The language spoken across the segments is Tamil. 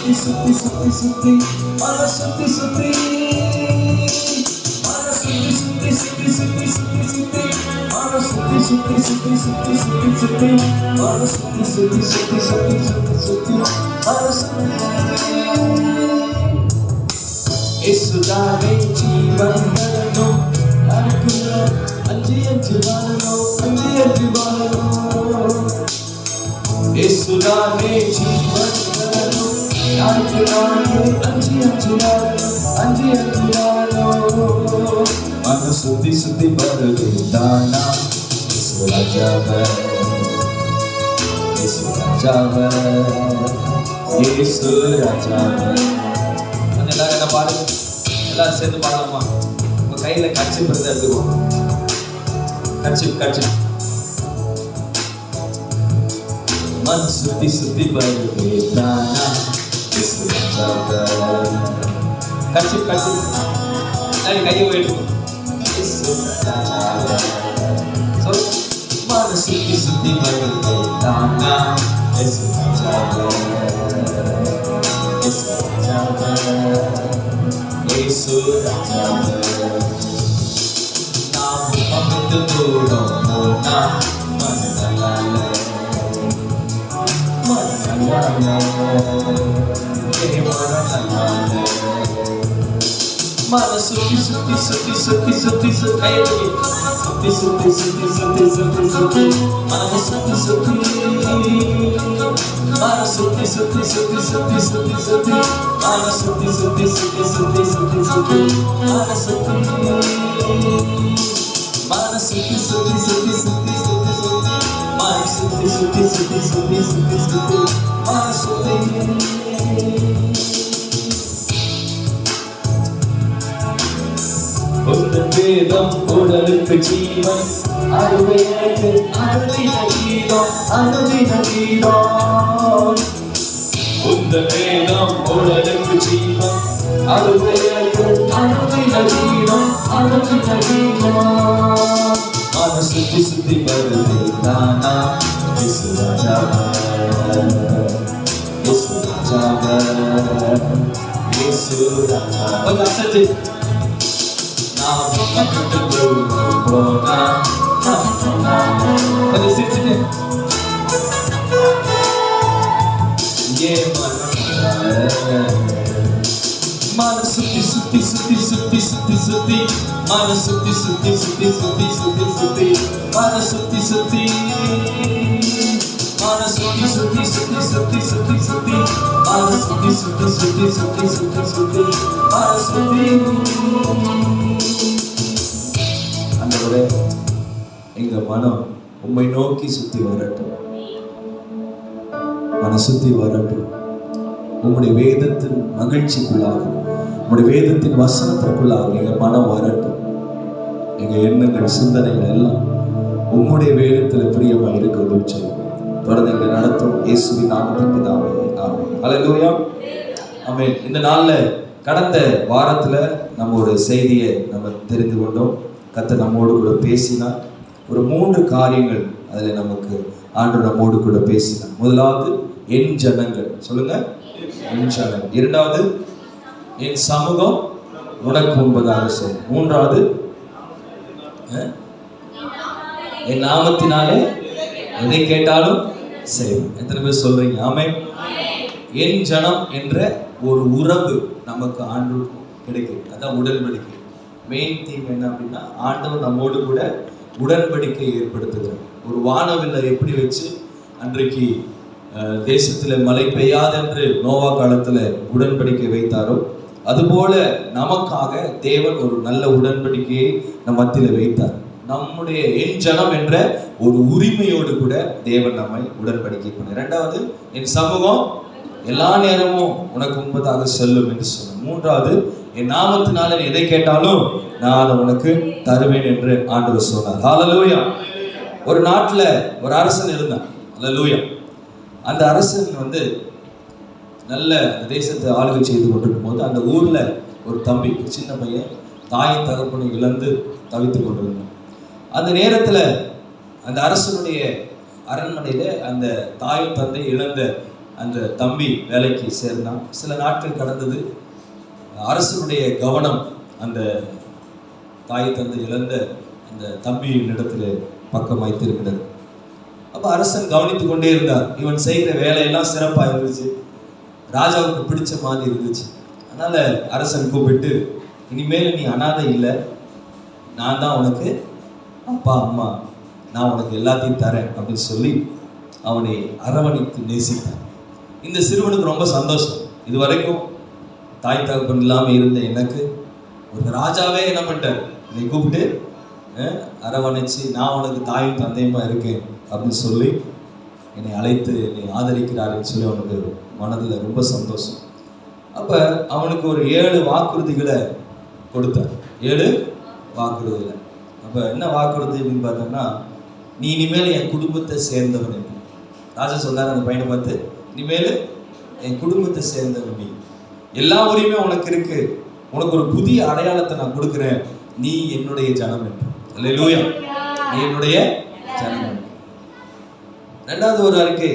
சுத்தி சுத்தி சுத்தி சுத்தி மன சுத்தி சுத்தி மன சுத்தி சுத்தி சுத்தி சுத்தி சுத்தி சுத்தி மன சுத்தி சுத்தி சுத்தி சுத்தி சுத்தி சுத்தி மன சுத்தி சுத்தி சுத்தி சுத்தி சுத்தி சுத்தி மன சுத்தி இயேசுதானே ஜீவன் தரணும் அனுப்புகிறோம் அஞ்சி அஞ்சி வாழணும் அஞ்சி அஞ்சி வாழணும் இயேசுதானே ஜீவன் தரணும் அனுப்புகிறோம் அஞ்சி அஞ்சி வாழணும் அஞ்சி அஞ்சி வாழணும் மன சுத்தி சுத்தி வருது தானா இயேசு ராஜாவர் இயேசு ராஜாவர் இயேசு ராஜாவர். எல்லாரும் என்ன பாடுங்க, எல்லாரும் சேர்ந்து பாடலாமா? உங்க கையில கட்சி பிறந்த எடுத்துக்கோ. கட்சி கட்சி மன சுத்தி சுத்தி வருது தானா இயேசு ராஜாவர். கட்சி கட்சி எல்லாரும் கையை உயர்த்துக்கோ. இயேசு ராஜாவர். சொல்லு. மன சுத்தி சுத்தி வருது தானா இயேசு ராஜாவர். இயேசு ராஜாவர். இயேசு ராஜாவர். நாம் பகிர்ந்து தூரம் போனா மனநல்லால மன சுத்தி சுத்தி சுத்தி சுத்தி சுத்தி சுத்தி கையெழுதி சுத்தி சுத்தி சுத்தி சுத்தி சுத்தி சுத்தி மன சுத்தி சுத்தி மன சுத்தி சுத்தி சுத்தி சுத்தி சுத்தி சுத்தி மன சுத்தி சுத்தி சுத்தி சுத்தி சுத்தி சுத்தி மன சுத்தி மன சுத்தி சுத்தி சுத்தி சுத்தி சுத்தி சுத்தி மன சுத்தி சுத்தி சுத்தி சுத்தி சுத்தி சுத்தி மன சுத்தி. உந்தன் வேதம் உடலுக்கு ஜீவன் அருமைக்கு அனுதின கீதம் அனுதின கீதம். உந்தன் வேதம் உடலுக்கு ஜீவன் அருமைக்கு அனுதின கீதம் அனுதின கீதம். மன சுத்தி சுத்தி வருது தானா இயேசு ராஜாவர். இயேசு ராஜாவர். இயேசு ராஜாவர். கொஞ்சம் அசைச்சு நாம் பகிர்ந்து தூரம் போனா கொஞ்சம் சிரிச்சுட்டு மன சுத்தி சுத்தி சுத்தி சுத்தி சுத்தி சுத்தி மன சுத்தி சுத்தி சுத்தி சுத்தி சுத்தி சுத்தி மன சுத்தி சுத்தி மன சுத்தி சுத்தி சுத்தி சுத்தி சுத்தி சுத்தி மன சுத்தி சுத்தி சுத்தி சுத்தி சுத்தி சுத்தி மன சுத்தி. ஆண்டவரே, எங்க மனம் உம்மை நோக்கி சுத்தி வரட்டும், மன சுத்தி வரட்டும். உம்முடைய வேதத்தின் மகிழ்ச்சிக்குள்ளாக, உம்முடைய வேதத்தின் வசனத்திற்குள்ளாக எங்க மனம் வரட்டும். எங்க எண்ணங்கள் சிந்தனைகள் எல்லாம் உம்முடைய வேதத்துல பிரியமா இருக்க உதவி செய்யும். தொடர்ந்து எங்களை நடத்தும் இயேசுவின் நாமத்தின் பிதாவே, ஆமென். ஹல்லேலூயா, ஆமென். இந்த நாள்ல கடந்த வாரத்துல நம்ம ஒரு செய்தியை நம்ம தெரிந்து கொண்டோம். கர்த்தர் நம்மோடு கூட பேசினார். ஒரு 3 காரியங்கள் அதில் நமக்கு ஆண்டவர் நம்மோடு கூட பேசினார். முதலாவது என் ஜனங்கள், சொல்லுங்க, என் ஜனங்கள். இரண்டாவது என் சமூகம் உனக்கு முன்பதாக செய்யும். மூன்றாவது என் நாமத்தினாலே எதை கேட்டாலும் செய்யும். எத்தனை பேர் சொல்றீங்க? ஆமென். என் ஜனம் என்ற ஒரு உறவு நமக்கு ஆண்டவருக்கு கிடைக்கும். அதான் உடன்படிக்கை. மெயின் தீம் என்ன அப்படின்னா, ஆண்டவர் நம்மோடு கூட உடன்படிக்கை ஏற்படுத்துகிறார். ஒரு வானவில்லை எப்படி வச்சு அன்றைக்கு தேசத்தில் மழை பெய்யாது என்று நோவா காலத்தில் உடன்படிக்கை வைத்தாரோ, அதுபோல நமக்காக தேவன் ஒரு நல்ல உடன்படிக்கையை நம் மத்தியில் வைத்தார். நம்முடைய என் ஜனம் என்ற ஒரு உரிமையோடு கூட தேவன் நம்மை உடன்படிக்கை பண்ணார். இரண்டாவது, என் சமூகம் எல்லா நேரமும் உனக்கு முன்பதாக செல்லும் என்று சொன்னார். மூன்றாவது, என் நாமத்தினால எதை கேட்டாலும் நான் அதை உனக்கு தருவேன் என்று ஆண்டவர் சொன்னார். ஹல்லேலூயா. ஒரு நாட்டில் ஒரு அரசன் இருந்தான். ஹல்லேலூயா. அந்த அரசன் நல்ல தேசத்தை ஆளுகை செய்து கொண்டிருக்கும் போது அந்த ஊர்ல ஒரு தம்பி, சின்ன பையன், தாயின் தகப்பனை இழந்து தவித்து கொண்டிருந்தான். அந்த நேரத்தில் அந்த அரசனுடைய அரண்மனையில அந்த தாய் தந்தை இழந்த அந்த தம்பி வேலைக்கு சேர்ந்தான். சில நாட்கள் கடந்தது. அரசனுடைய கவனம் அந்த தாய் தந்தை இழந்த அந்த தம்பியின் இடத்துல பக்கம் வைத்திருக்கிறது. அப்போ அரசன் கவனித்து கொண்டே இருந்தார். இவன் செய்கிற வேலையெல்லாம் சிறப்பாக இருந்துச்சு, ராஜாவுக்கு பிடிச்ச மாதிரி இருந்துச்சு. அதனால அரசன் கூப்பிட்டு, இனிமேல் நீ அனாதை இல்லை, நான் தான் உனக்கு அப்பா அம்மா, நான் உனக்கு எல்லாத்தையும் தரேன் அப்படின்னு சொல்லி அவனை அரவணைத்து நேசித்தான். இந்த சிறுவனுக்கு ரொம்ப சந்தோஷம். இது வரைக்கும் தாய் தகப்பன் இல்லாமல் இருந்த எனக்கு ஒரு ராஜாவே என்ன பண்ணிட்டார், என்னை கூப்பிட்டு அரவணைச்சு, நான் உனக்கு தாயும் தந்தையுமா இருக்கேன் அப்படின்னு சொல்லி என்னை அழைத்து என்னை ஆதரிக்கிறாருன்னு சொல்லி அவனுக்கு மனதில் ரொம்ப சந்தோஷம். அப்போ அவனுக்கு ஒரு 7 வாக்குறுதிகளை கொடுத்தார். 7 வாக்குறுதிகளை. அப்போ என்ன வாக்குறுதி அப்படின்னு பார்த்தோம்னா, நீ இனிமேல் என் குடும்பத்தை சேர்ந்தவன் என்று ராஜா சொன்னார் அந்த பையனை பார்த்து, இனிமேல் என் குடும்பத்தை சேர்ந்தவன், நீ எல்லா உரிமையும் உனக்கு இருக்கு, உனக்கு ஒரு புதிய அடையாளத்தை நான் கொடுக்குறேன், நீ என்னுடைய ஜனம் என்று. அல்லேலூயா, நீ என்னுடைய ஜனம் என்று. 2வது ஒரு அறிக்கை,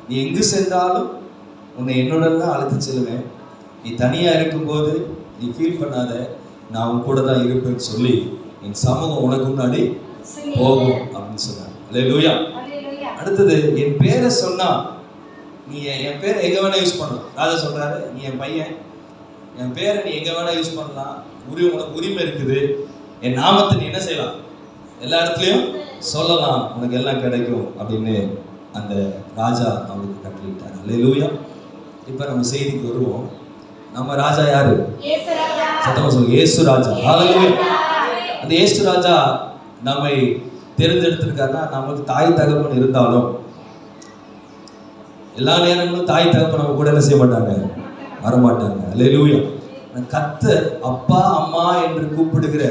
நீ எங்கு சென்றாலும் உன்னை என்னுடன் தான் அழைத்து செல்வேன், நீ தனியாக இருக்கும்போது நீ ஃபீல் பண்ணாத, நான் உன் கூட தான் இருப்பேன்னு சொல்லி என் சமூகம் உனக்கு முன்னாடி போகும் அப்படின்னு சொன்னார். அல்லேலூயா. அடுத்தது, என் பேரை சொன்னா நீ என் பேரை எங்கே வேணா யூஸ் பண்ணலாம். ராஜா சொல்றாரு, நீ என் பையன், என் பேரை நீ எங்கே வேணா யூஸ் பண்ணலாம், உனக்கு உரிமை இருக்குது, என் நாமத்தை நீ என்ன செய்யலாம், எல்லா இடத்துலையும் சொல்லலாம், உனக்கு எல்லாம் கிடைக்கும் அப்படின்னு அந்த ராஜா அவனுக்கு கட்டளையிட்டார். அல்லேலூயா. இப்போ நம்ம செய்திக்கு வருவோம். நம்ம ராஜா யாரு? சத்தமா சொல்லுங்க, இயேசு ராஜா. அல்லேலூயா. அந்த இயேசு ராஜா நம்மை தேர்ந்தெடுத்திருக்காருன்னா, நமக்கு தாய் தகப்பன் இருந்தாலும் எல்லா நேரங்களும் தாய் தகப்பன் நம்ம கூட என்ன செய்ய மாட்டாங்க, வரமாட்டாங்க. அல்லேலூயா. கர்த்தர் அப்பா அம்மா என்று கூப்பிடுகிற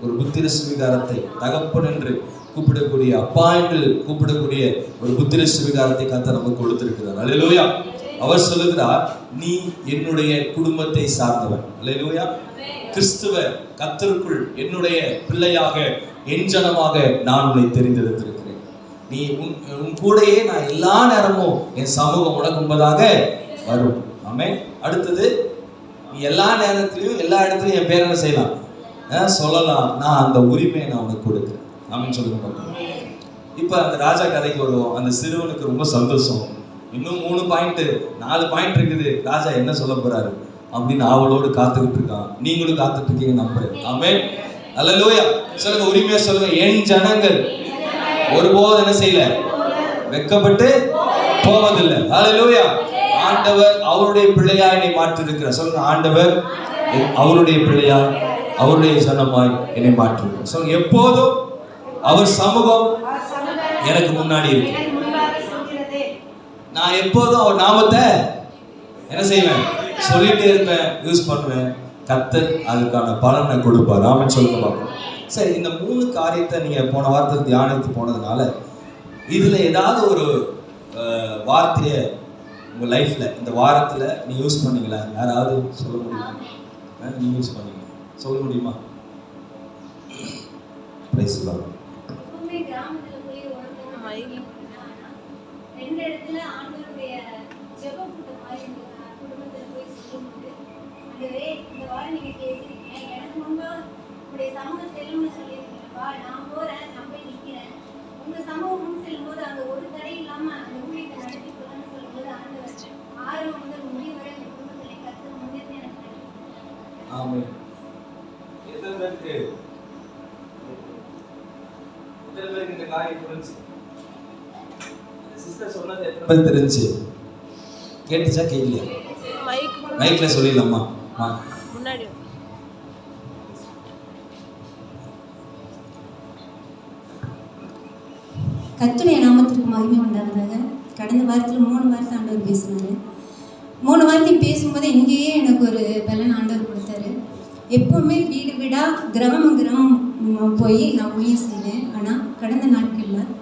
ஒரு புத்திர சுவிகாரத்தை, தகப்பன் என்று கூப்பிடக்கூடிய, அப்பா என்று கூப்பிடக்கூடிய ஒரு புத்திர சுவிகாரத்தை கர்த்தர் நமக்கு கொடுத்திருக்கிறார். அல்லேலூயா. அவர் சொல்லுகிறார், நீ என்னுடைய குடும்பத்தை சார்ந்தவன். அல்லேலூயா. கிறிஸ்துவ கர்த்தருக்குள் என்னுடைய பிள்ளையாக, என் ஜனமாக நான் உன்னை தெரிந்தெடுத்திருக்கிறேன். நீ உன் கூடையே நான் எல்லா நேரமும் என் சமூகம் உனக்கு முன்பதாக வரும். ஆமென். அடுத்தது, நீ எல்லா நேரத்திலையும் எல்லா இடத்துலையும் என் பேர் என்ன செய்யலாம், சொல்லலாம், நான் அந்த உரிமையை நான் உனக்கு கொடுக்குறேன். ஆமென் சொல்லுங்க பார்க்கலாம். இப்போ அந்த ராஜா கதைக்கு வருவோம். அந்த சிறுவனுக்கு ரொம்ப சந்தோஷம். இன்னும் 4 பாயிண்ட் இருக்குது, ராஜா என்ன சொல்ல போறாரு அப்படின்னு அவளோடு காத்துக்கிட்டு இருக்கான். நீங்களும் காத்துட்டு இருக்கீங்க நம்புறேன். ஆமென். அல்லேலூயா. சொல்லுங்க, உரிமையா சொல்லுங்க, என் ஜனங்கள் ஒருபோது என்ன செய்யல, வெட்கப்பட்டு போவதில்லை. அல்லேலூயா. ஆண்டவர் அவருடைய பிள்ளையா என்னை மாற்றி இருக்கிறார். சொல்லுங்க, ஆண்டவர் அவருடைய பிள்ளையா, அவருடைய ஜனமாய் என்னை மாற்றி. சொல்லுங்க, எப்போதும் அவர் சமூகம் எனக்கு முன்னாடி இருக்கு. நான் எப்போதும் அவர் நாமத்தை என்ன செய்வேன், சொல்லிட்டே இருப்பேன், யூஸ் பண்ணுவேன். கர்த்தர் அதுக்கான பலனை கொடுப்பார். ஆமென் சொல்லுங்க பார்ப்போம். சரி, இந்த 3 காரியத்தை நீங்க போன வாரத்தில் தியானித்து போனதுனால இதுல ஏதாவது ஒரு வார்த்தையை உங்க லைஃப்ல இந்த வாரத்துல நீ யூஸ் பண்ணீங்களா? யாராவது சொல்ல முடியுமா? நீ யூஸ் பண்ணீங்க, சொல்ல முடியுமா? Price the Lord. கிராமத்துல போய் ரெண்டு இடத்துல ஆண்டவருடைய ஜெப கூட்டம் மாதிரி குடும்பத்துல போய் சொல்லும்போது, அதுவே இந்த வாரம் நீங்க கேட்குறீங்க, எனக்கு முன்பா உங்களுடைய சமூகம் செல்லும்னு சொல்லியிருக்கீங்கப்பா, நான் போறேன், நான் போய் நிற்கிறேன், உங்க சமூகம் முன் செல்லும் போது அந்த ஒரு தடை இல்லாம அந்த ஊழியத்தை நடத்தி கொள்ளணும்னு சொல்லும்போது, ஆண்டவர் ஆரம்பம் முதல் முடிவு வரை அந்த குடும்பத்திலே கர்த்தர் முன்னேற்றி எனக்கு தெரியும். ஆமென். எதற்கு இந்த காரியம் புரிஞ்சு சிஸ்டர் சொன்னது எத்தனை பேர் தெரிஞ்சு கேட்டுச்சா? கேட்கலையா? மைக்ல சொல்லிடலாமா? முன்னாடி கர்த்தருடைய நாமத்திற்கு மகிமை உண்டாவதாக. கடந்த வாரத்தில் 3 வாரத்தை ஆண்டவர் பேசினாரு. 3 வாரத்தையும் பேசும்போது இங்கேயே எனக்கு ஒரு பலன் ஆண்டவர் கொடுத்தாரு. எப்போவுமே வீடு வீடாக கிராமம் போய் நான் ஊழியம் செய்வேன். ஆனால் கடந்த நாட்களில்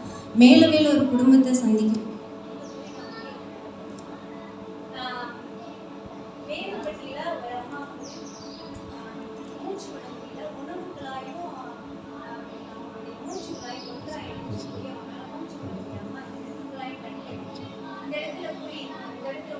மேலே ஒரு குடும்பத்தை சந்திக்கும் அந்த இடத்துல போய் அந்த இடத்துல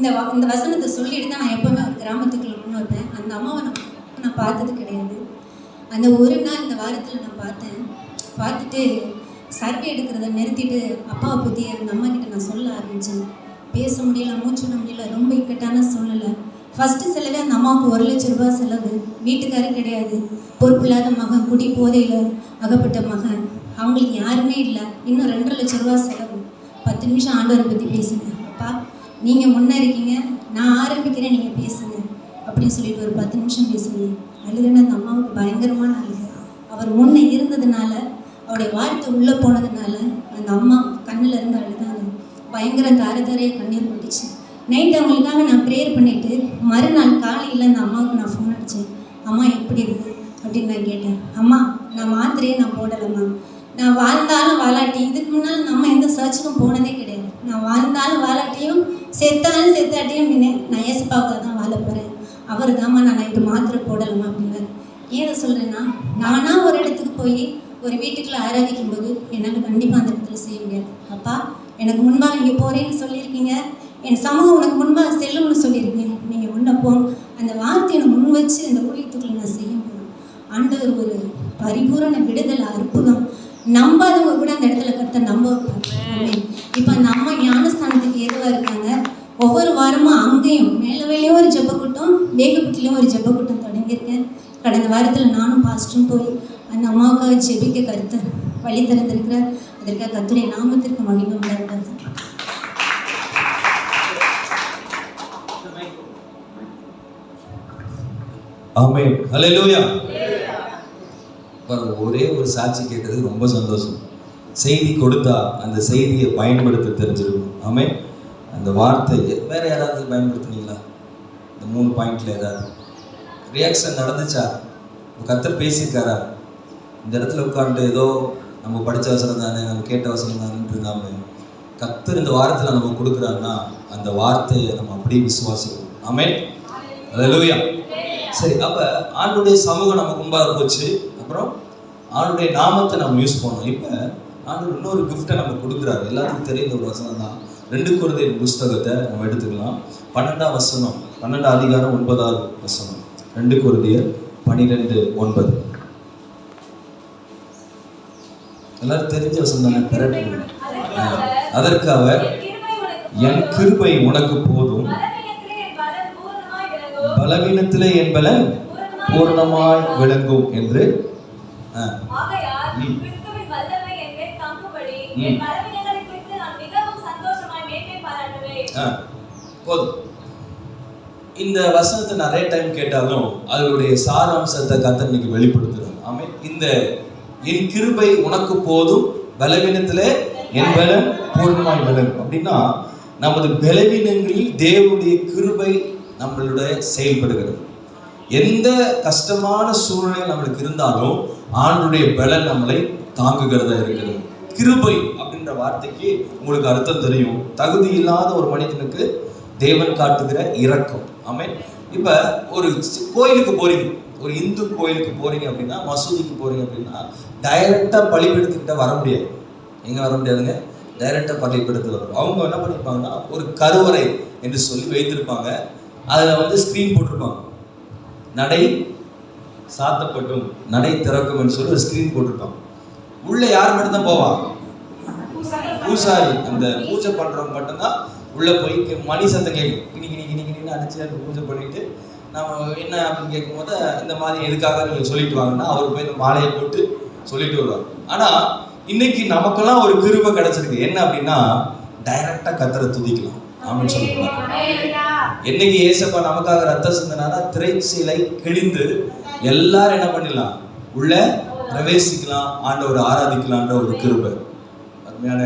இந்த வசனத்தை சொல்லிட்டு தான் நான் எப்போவுமே ஒரு கிராமத்துக்குள்ள முன் வைப்பேன். அந்த அம்மாவை நான் பார்த்தது கிடையாது. அந்த ஒரு நாள் இந்த வாரத்தில் நான் பார்த்துட்டு சர்வே எடுக்கிறத நிறுத்திட்டு அப்பாவை பற்றி அந்த அம்மா கிட்ட நான் சொல்ல ஆரம்பித்தேன். பேச முடியல, மூச்சு விட முடியல, ரொம்ப இக்கட்டான சூழ்நிலை. ஃபஸ்ட்டு செலவே அந்த அம்மாவுக்கு 1 லட்சம் ரூபாய் செலவு. வீட்டுக்காரர் கிடையாது, பொறுப்பில்லாத மகன், குடி போதையில் அகப்பட்ட மகன், அவங்களுக்கு யாருமே இல்லை. இன்னும் 2.5 லட்சம் ரூபாய் செலவு. 10 நிமிஷம் ஆண்டவரை பற்றி பேசுங்க. அப்பா நீங்கள் முன்னே இருக்கீங்க, நான் ஆரம்பிக்கிறேன், நீங்கள் பேசுங்க அப்படின்னு சொல்லிட்டு ஒரு 10 நிமிஷம் பேசுங்க. அழுகுன்னு அந்த அம்மாவுக்கு பயங்கரமான அழுகு. அவர் முன்னே இருந்ததுனால, அவருடைய வார்த்தை உள்ளே போனதுனால அந்த அம்மா கண்ணில் இருந்து அழுதாங்க. பயங்கர தாரையை கண்ணீர் போட்டுச்சு. நைட்டு அவங்களுக்காக நான் ப்ரேயர் பண்ணிவிட்டு மறுநாள் காலையில் அந்த அம்மாவுக்கு நான் ஃபோன் அடித்தேன். அம்மா எப்படி இருக்குது அப்படின்னு நான் கேட்டேன். அம்மா நான் மாத்திரையே நான் போடலைம்மா, நான் வாழ்ந்தாலும் வாழாட்டி, இதுக்கு முன்னால் நம்ம எந்த சர்ச்சுக்கும் போனதே கிடையாது. நான் வாழ்ந்தாலும் வாழாட்டியும் செத்தாலும் செத்தாட்டியும் நான் ஏசப்பாவுக்காக தான் வாழ போகிறேன். அவர் தாம்மா நான் நைட்டு மாத்திரை போடலைம்மா அப்படின்னாரு. ஏன் சொல்கிறேன்னா, நானாக ஒரு இடத்துக்கு போய் ஒரு வீட்டுக்குள்ளே ஆராதிக்கும் போது என்னால் கண்டிப்பாக அந்த இடத்துல செய்ய முடியாது. அப்பா எனக்கு முன்பாக நீங்கள் போகிறேன்னு சொல்லியிருக்கீங்க, என் சமூகம் உனக்கு முன்பாக செல்லும்னு சொல்லியிருக்கீங்க, நீங்கள் முன்னே அந்த வார்த்தையை நான் முன் வச்சு அந்த ஊழியத்துக்குள்ள நான் செய்ய முடியும். ஆண்டவர் ஒரு பரிபூரண விடுதலை, அற்புதம். நம்பாதவங்க கூட அந்த இடத்துல கர்த்தர் நம்ப வைப்பாங்க. இப்போ அந்த அம்மா ஞானஸ்தானத்துக்கு ஏதுவாக இருக்காங்க. ஒவ்வொரு வாரமும் அங்கேயும் மேலவேலையும் ஒரு ஜெபக்கூட்டம், வேகப்பட்டிலையும் ஒரு ஜெபக்கூட்டம் தொடங்கியிருக்கேன். கடந்த வாரத்தில் நானும் பாஸ்டரும் போய் அந்த அம்மாவுக்காக ஜெபிக்க கர்த்தர் வழி திறந்திருக்கிறார். அதற்காக கர்த்தருடைய நாமத்திற்கு மகிமை உண்டாகிறது. ஆமென், ஹல்லேலூயா. ஒரே ஒரு சாட்சி கேட்டது ரொம்ப சந்தோஷம். செய்தி கொடுத்தா அந்த செய்தியை பயன்படுத்த தெரிஞ்சிருக்கும். ஆமென். அந்த வார்த்தை வேற யாராவது பயன்படுத்தினீங்களா? இந்த 3 பாயிண்ட்ல ஏதாவது ரியாக்ஷன் நடந்துச்சா? கர்த்தர் பேசியிருக்காரா? இந்த இடத்துல உட்காந்து ஏதோ நம்ம படித்த வசனம் தானே, நம்ம கேட்ட வசனம் தானே இருந்தாம கர்த்தர் இந்த வாரத்தில் நம்ம கொடுக்குறாருன்னா அந்த வார்த்தையை நம்ம அப்படியே விசுவாசிக்கணும். ஆமென், ஹல்லேலூயா. சரி, அப்போ ஆண்டுடைய சமூகம் நமக்கு முன்பாக போச்சு. அப்புறம் ஆண்டுடைய நாமத்தை நம்ம யூஸ் பண்ணோம். இப்போ ஆண்டு இன்னொரு கிஃப்டை நம்ம கொடுக்குறாரு. எல்லாத்துக்கும் தெரிந்த ஒரு வசனம் தான். 2 கொரிந்தியர் புஸ்தகத்தை நம்ம எடுத்துக்கலாம். 12ஆம் வசனம், 12ஆம் அதிகாரம் 9ஆவது வசனம். 2 கொரிந்தியர் 12:9. எல்லாரும் தெரிஞ்ச வசனம் தானே? கரெக்ட். அதற்கு அவர், என் கிருபை உனக்கு போதும், பலவீனத்திலே என் பலன் பூர்ணமாய் விளங்கும் என்று. போதும். இந்த வசனத்தை நிறைய டைம் கேட்டாலும் அதனுடைய சாராம்சத்தை கர்த்தர் இன்னைக்கு வெளிப்படுத்துறார். ஆமென். இந்த என் கிருபை உனக்கு போதும், பலவீனத்திலே என் பலன் பூர்ணமாய் விளங்கும் அப்படின்னா, நமது பலவீனங்களில் தேவனுடைய கிருபை நம்மளுடைய செயல்படுகிறது. எந்த கஷ்டமான சூழ்நிலை நம்மளுக்கு இருந்தாலும் ஆண்டுடைய பலன் நம்மளை தாங்குகிறதா இருக்கிறது. கிருபை அப்படின்ற வார்த்தைக்கு உங்களுக்கு அர்த்தம் தெரியும். தகுதி இல்லாத ஒரு மனிதனுக்கு தேவன் காட்டுகிற இரக்கம். ஆமென். இப்ப ஒரு கோயிலுக்கு போறீங்க, ஒரு இந்து கோயிலுக்கு போறீங்க அப்படின்னா, மசூதிக்கு போறீங்க அப்படின்னா, டைரக்டா பலிபீடத்துக்கிட்ட வர முடியாது. எங்க வர முடியாதுங்க? டைரக்டா பலிபீடத்துக்கு வரும். அவங்க என்ன பண்ணிருப்பாங்கன்னா, ஒரு கருவறை என்று சொல்லி வைத்திருப்பாங்க. அதில் ஸ்க்ரீன் போட்டிருப்பாங்க. நடை சாத்தப்பட்டும், நடை திறக்கும் என்று சொல்லி ஒரு ஸ்க்ரீன் போட்டிருப்பாங்க. உள்ள யார் மட்டும்தான் போவாங்க? பூசாரி. அந்த பூஜை பண்றவங்க மட்டும்தான் உள்ள போய் மணி சத்தம் கேட்கும். கிணி அடிச்சு அந்த பூஜை பண்ணிட்டு நம்ம என்ன அப்படின்னு கேட்கும்போது, இந்த மாதிரி எதுக்காக நீங்க சொல்லிட்டு வாங்கன்னா அவர் போய் இந்த மாலையை போட்டு சொல்லிட்டு வருவாங்க. ஆனா இன்னைக்கு நமக்கெல்லாம் ஒரு கிருபை கிடைச்சிருக்கு. என்ன அப்படின்னா, டைரக்டா கர்த்தரை துதிக்கலாம். ஆமென் சொல்லுங்க. என்னைக்கு ஏசப்பா நமக்காக ரத்தம் சிந்தினாரா, திரைச்சீலை கிழிந்து எல்லாரும் என்ன பண்ணிடலாம், உள்ள பிரவேசிக்கலாம், ஆண்டவரை ஆராதிக்கலான்ற ஒரு கிருபை. அருமையான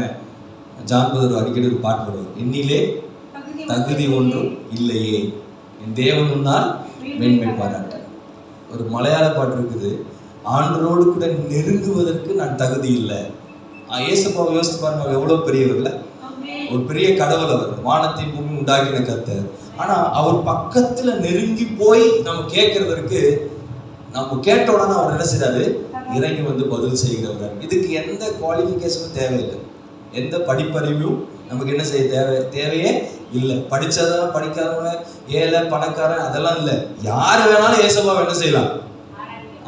ஜான் பதர் அடிக்கடி ஒரு பாட்டு பாடுவார். என்னிலே தகுதி ஒன்றும் இல்லையே, என் தேவன் முன்னால் மேன்மை பாராட்ட. ஒரு மலையாள பாட்டு இருக்குது. ஆண்டவரோடு கூட நெருங்குவதற்கு நான் தகுதி இல்லை. ஏசப்பாவை யோசித்து பாருங்க, எவ்வளவு பெரியவர்ல, ஒரு பெரிய கடவுள் அவர், வானத்தை பூமி உண்டாக்கின கர்த்தர். ஆனா அவர் பக்கத்துல நெருங்கி போய் நம்ம கேட்கறதற்கு, நம்ம கேட்ட உடனே அவர் என்ன செய்றாரு, இறங்கி பதில் செய்கிறவர். இதுக்கு எந்த குவாலிஃபிகேஷனும் தேவையில்லை, எந்த படிப்பறிவும் நமக்கு என்ன செய்ய தேவையே இல்லை. படிச்சவன் படிக்காதவங்க, ஏழை பணக்காரன் அதெல்லாம் இல்லை. யார் வேணாலும் ஏசப்பாவை என்ன செய்யலாம்?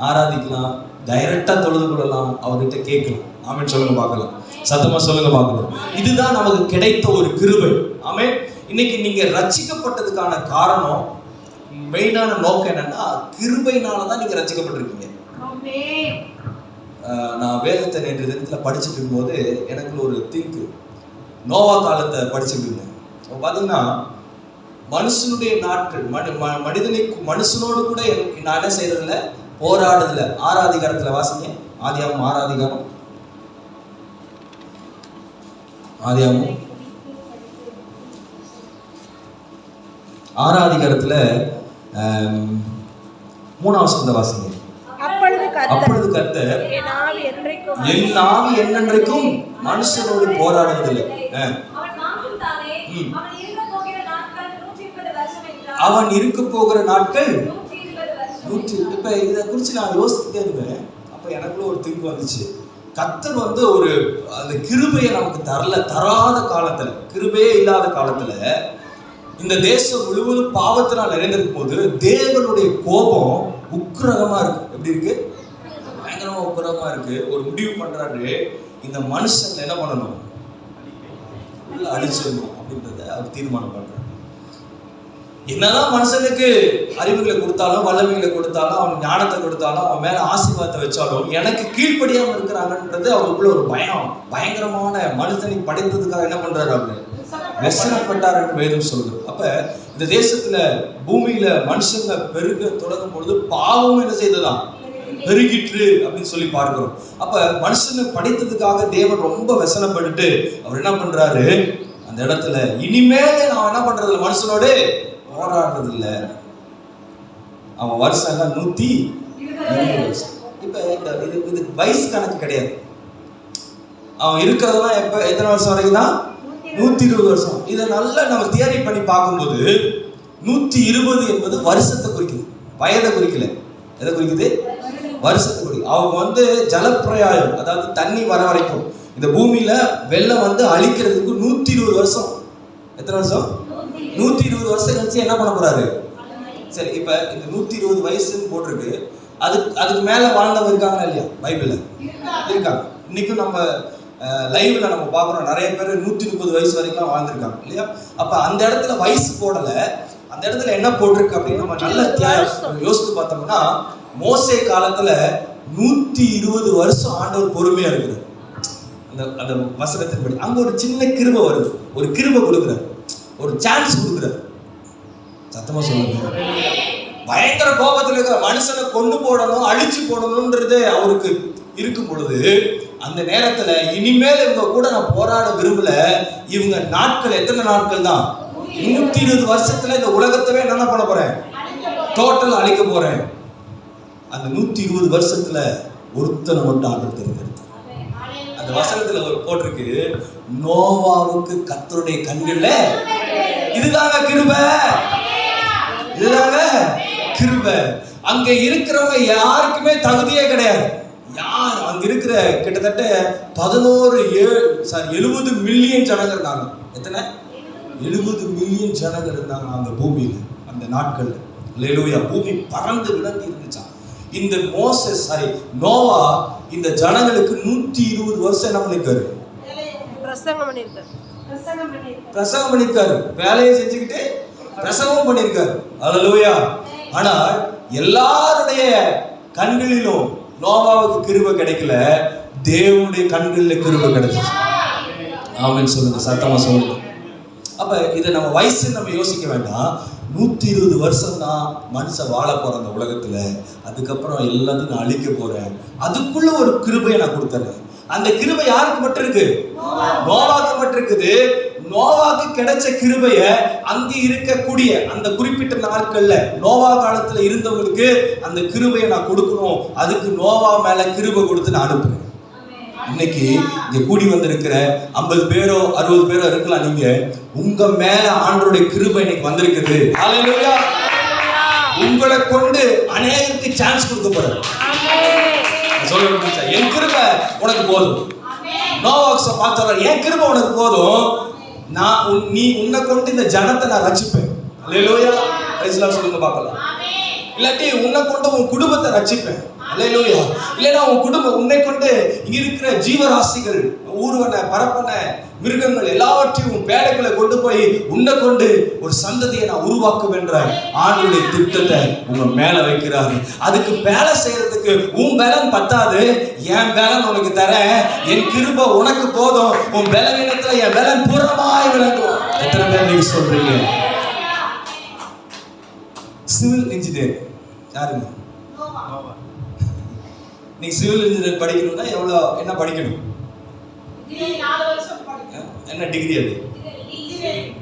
ஆராதிக்கலாம், டைரக்டா தொழுது கொள்ளலாம், அவர்கிட்ட கேட்கலாம். ஆமென் சொல்லுங்க பார்க்கலாம். சத்தமா சொல்லுங்க பார்க்கலாம். இதுதான் நமக்கு கிடைத்த ஒரு கிருபை. ஆமென். இன்னைக்கு நீங்க ரட்சிக்கப்பட்டதுக்கான காரணம், மெயினான நோக்கம் என்னன்னா, கிருபையினால தான் நீங்க ரட்சிக்கப்பட்டிருக்கீங்க. நான் வேதத்தை நேற்று தினத்துல படிச்சுட்டு இருக்கும்போது எனக்கு ஒரு திங்க், நோவா காலத்தை படிச்சுட்டு இருந்தேன். பார்த்தீங்கன்னா மனுஷனுடைய நாட்கள், மனுஷனோடு கூட நான் என்ன செய்யறதில்ல, போராடுறதில்ல. 6ஆம் அதிகாரத்துல வாசிங்க. ஆதியாகமம் 6ஆம் அதிகாரம். ஆதியாகமம் 6ஆம் அதிகாரத்துல 3ஆம் வசனத்தை வாசிங்க. அப்பொழுது கர்த்தர் என் ஆவி என்னென்றைக்கும் மனுஷனோடு போராடுவதில்லை. அவன் இருக்க போகிற நாட்கள் 100. இப்ப இதை குறிச்சு நான் யோசிச்சுட்டே இருந்தேன். அப்ப எனக்குள்ள ஒரு திங்க் வந்துச்சு. கர்த்தர் ஒரு அந்த கிருபையை நமக்கு தராத காலத்துல, கிருபையே இல்லாத காலத்துல, இந்த தேசம் முழுவதும் பாவத்தினால் நிறைந்திருக்கும் போது தேவனுடைய கோபம் உக்கிரகமா இருக்கு. எப்படி இருக்கு? பயங்கரமா உக்கிரகமா இருக்கு. ஒரு முடிவு பண்றாரு, இந்த மனுஷன் என்ன பண்ணணும், அழிச்சிடணும் அப்படின்றத அவர் தீர்மானம் பண்றாரு. என்னதான் மனுஷனுக்கு அறிவுகளை கொடுத்தாலும், வல்லமைகளை கொடுத்தாலும், அவன் ஞானத்தை கொடுத்தாலும், அவன் மேல ஆசீர்வாதத்தை வச்சாலும், எனக்கு கீழ்ப்படியாம இருக்கிறாங்கன்றது அவருக்குள்ள ஒரு பயங்கரமான மனுஷனை படைத்ததுக்காக என்ன பண்றாரு, அவரு வெசனப்பட்டார் என்று வேதம் சொல்லுது. அப்ப இந்த தேசத்துல பூமியில மனுஷங்க பெருக தொடங்கும் பொழுது பாவம் என்ன செய்ததான், பெருகிற்று அப்படின்னு சொல்லி பார்க்கிறோம். அப்ப மனுஷனை படைத்ததுக்காக தேவன் ரொம்ப வெசனப்பட்டு அவர் என்ன பண்றாரு, அந்த இடத்துல இனிமேல் நான் என்ன பண்றது இல்லை, மனுஷனோடு போராடுறது இல்லை. அவன் வருஷம் எல்லாம் 120 வருஷம். இப்ப இது வயசு கணக்கு கிடையாது. அவன் இருக்கிறதெல்லாம் எத்தனை வருஷம் வரைக்கும் தான்? 120 வருஷம். இதை நல்லா நம்ம தியரி பண்ணி பார்க்கும்போது 120 என்பது வருஷத்தை குறிக்குது, வயதை குறிக்கல. எதை குறிக்குது? வருஷத்தை குறிக்குது. அவங்க ஜலப்பிரயாயம், அதாவது தண்ணி வர வரைக்கும் இந்த பூமியில வெள்ளம் அழிக்கிறதுக்கு 120 வருஷம். எத்தனை வருஷம்? 120 வருஷம் கழிச்சு என்ன பண்ண போறாரு? சரி, இப்ப இந்த 120 வயசுன்னு போட்டிருக்கு. அதுக்கு மேல வாழ்ந்தவங்க இருக்காங்களா இல்லையா? பைபிள்ல இருக்காங்க. இன்னைக்கும் நம்ம லைவ்ல நம்ம பார்க்குறோம், நிறைய பேர் 130 வயசு வரைக்கும் வாழ்ந்துருக்காங்க இல்லையா? அப்ப அந்த இடத்துல வயசு போடல, அந்த இடத்துல என்ன போட்டிருக்கு அப்படின்னு நம்ம நல்ல யோசித்து பார்த்தோம்னா, மோசே காலத்துல 120 வருஷம் ஆண்டவர் பொறுமையா இருக்கிறார். அந்த வசனத்தின்படி அங்க ஒரு சின்ன கிருபை வருது, ஒரு கிருபை கொடுக்குறார், ஒரு சான்ஸ் கொடுக்குறார். சத்தமா சொல்லுங்க. பயங்கர கோபத்தில் இருக்கிற மனுஷனை கொண்டு போடணும், அழிச்சு போடணும்ன்றது அவருக்கு இருக்கும் பொழுது, அந்த நேரத்துல இனிமேல் இவங்க கூட நான் போராட விரும்பல. இவங்க நாட்கள் எத்தனை நாட்கள் தான்? 120 வருஷத்துல இந்த உலகத்தவே என்ன பண்ண போறேன், டோட்டல் அழிக்க போறேன். அந்த 120 வருஷத்துல ஒருத்தனை மட்டும் ஆண்டவர் தெரிஞ்சிருக்கு. அந்த வசனத்துல ஒரு போட்டிருக்கு, நோவாவுக்கு கர்த்தருடைய கண்கள்ல இதுதாங்க கிருபை, இதுதாங்க கிருபை. அங்க இருக்கிறவங்க யாருக்குமே தகுதியே கிடையாது. யார் அங்க இருக்கிற கிட்டத்தட்ட 70 மில்லியன் ஜனங்கள் இருந்தாங்க. எத்தனை? 70 மில்லியன் ஜனங்கள் இருந்தாங்க அந்த பூமியில அந்த நாட்கள்ல. அல்லேலூயா. பூமி பறந்து விளங்கி இருந்துச்சான். இந்த நோவா இந்த ஜனங்களுக்கு 120 வருஷம் என்ன பண்ணிருக்காரு? பிரசங்கம் பண்ணிருக்காரு. வேலையை செஞ்சுக்கிட்டு பிரசங்கம் பண்ணிருக்காரு. அல்லேலூயா. ஆனால் எல்லாருடைய கண்களிலும் நோவாவுக்கு கிருபை கிடைக்கல, தேவனுடைய கண்களில் கிருபை கிடைச்சிச்சு. ஆமென் சொல்லுங்க, சத்தமா சொல்லுங்க. அப்ப இதை நம்ம வயசு நம்ம யோசிக்க வேண்டாம். 120 வருஷம் தான் மனுஷன் வாழ போற அந்த உலகத்துல. அதுக்கப்புறம் எல்லாத்தையும் நான் அழிக்க போறேன். அதுக்குள்ள ஒரு கிருபையை நான் கொடுத்துறேன். அந்த கிருபை யாருக்கு மட்டும் இருக்கு? நோவாக்கு மட்டும் இருக்குது. நோவாக்கு கிடைச்ச கிருபைய அங்கே இருக்கக்கூடிய அந்த குறிப்பிட்ட நாட்கள்ல நோவா காலத்துல இருந்தவங்களுக்கு அந்த கிருபையை நான் கொடுக்கணும். அதுக்கு நோவா மேல கிருபை கொடுத்து நான் அனுப்புறேன். இன்னைக்கு இங்க கூடி வந்திருக்கிற 50 பேரோ 60 பேரோ இருக்கலாம். நீங்க உங்க மேல ஆண்டவருடைய கிருபை இன்னைக்கு வந்திருக்குது. ஹல்லேலூயா. உங்களை கொண்டு அநேகருக்கு சான்ஸ் கொடுக்க போறேன். சொல்லுங்க, என் கிருபை உனக்கு போதும். நோவாக்ஸ பார்த்தவர், என் கிருபை உனக்கு போதும். நீ உன்னை கொண்டு இந்த ஜனத்தை நான் ரட்சிப்பேன். அல்லேலூயா. பிரைஸ் தி லார்ட் சொல்லுங்க பார்க்கலாம். இல்லாட்டி உன்னை கொண்டு உன் குடும்பத்தை ரட்சிப்பேன். அல்லேலூயா. இல்லைன்னா உன் குடும்பம் உன்னை கொண்டு இங்க இருக்கிற ஜீவராசிகள், ஊர்வன பரப்பன மிருகங்கள் எல்லாவற்றையும் உன் பேடைகளை கொண்டு போய் உன்னை கொண்டு ஒரு சந்ததியை நான் உருவாக்குவேன்ற ஆண்டுடைய திட்டத்தை உங்க மேல வைக்கிறாரு. அதுக்கு வேலை செய்யறதுக்கு உன் பலன் பத்தாது, என் பலன் உனக்கு தரேன். என் கிருபை உனக்கு போதும். உன் பலவீனத்துல என் பலன் பூரணமாய் விளங்கும். எத்தனை பேர் நீங்க சொல்றீங்க? சிவில் இன்ஜினியர் யாருங்க? நீ சிவில் இன்ஜினியர் படிக்கணும்னா என்ன படிக்கணும்? என்ன டிகிரி? அது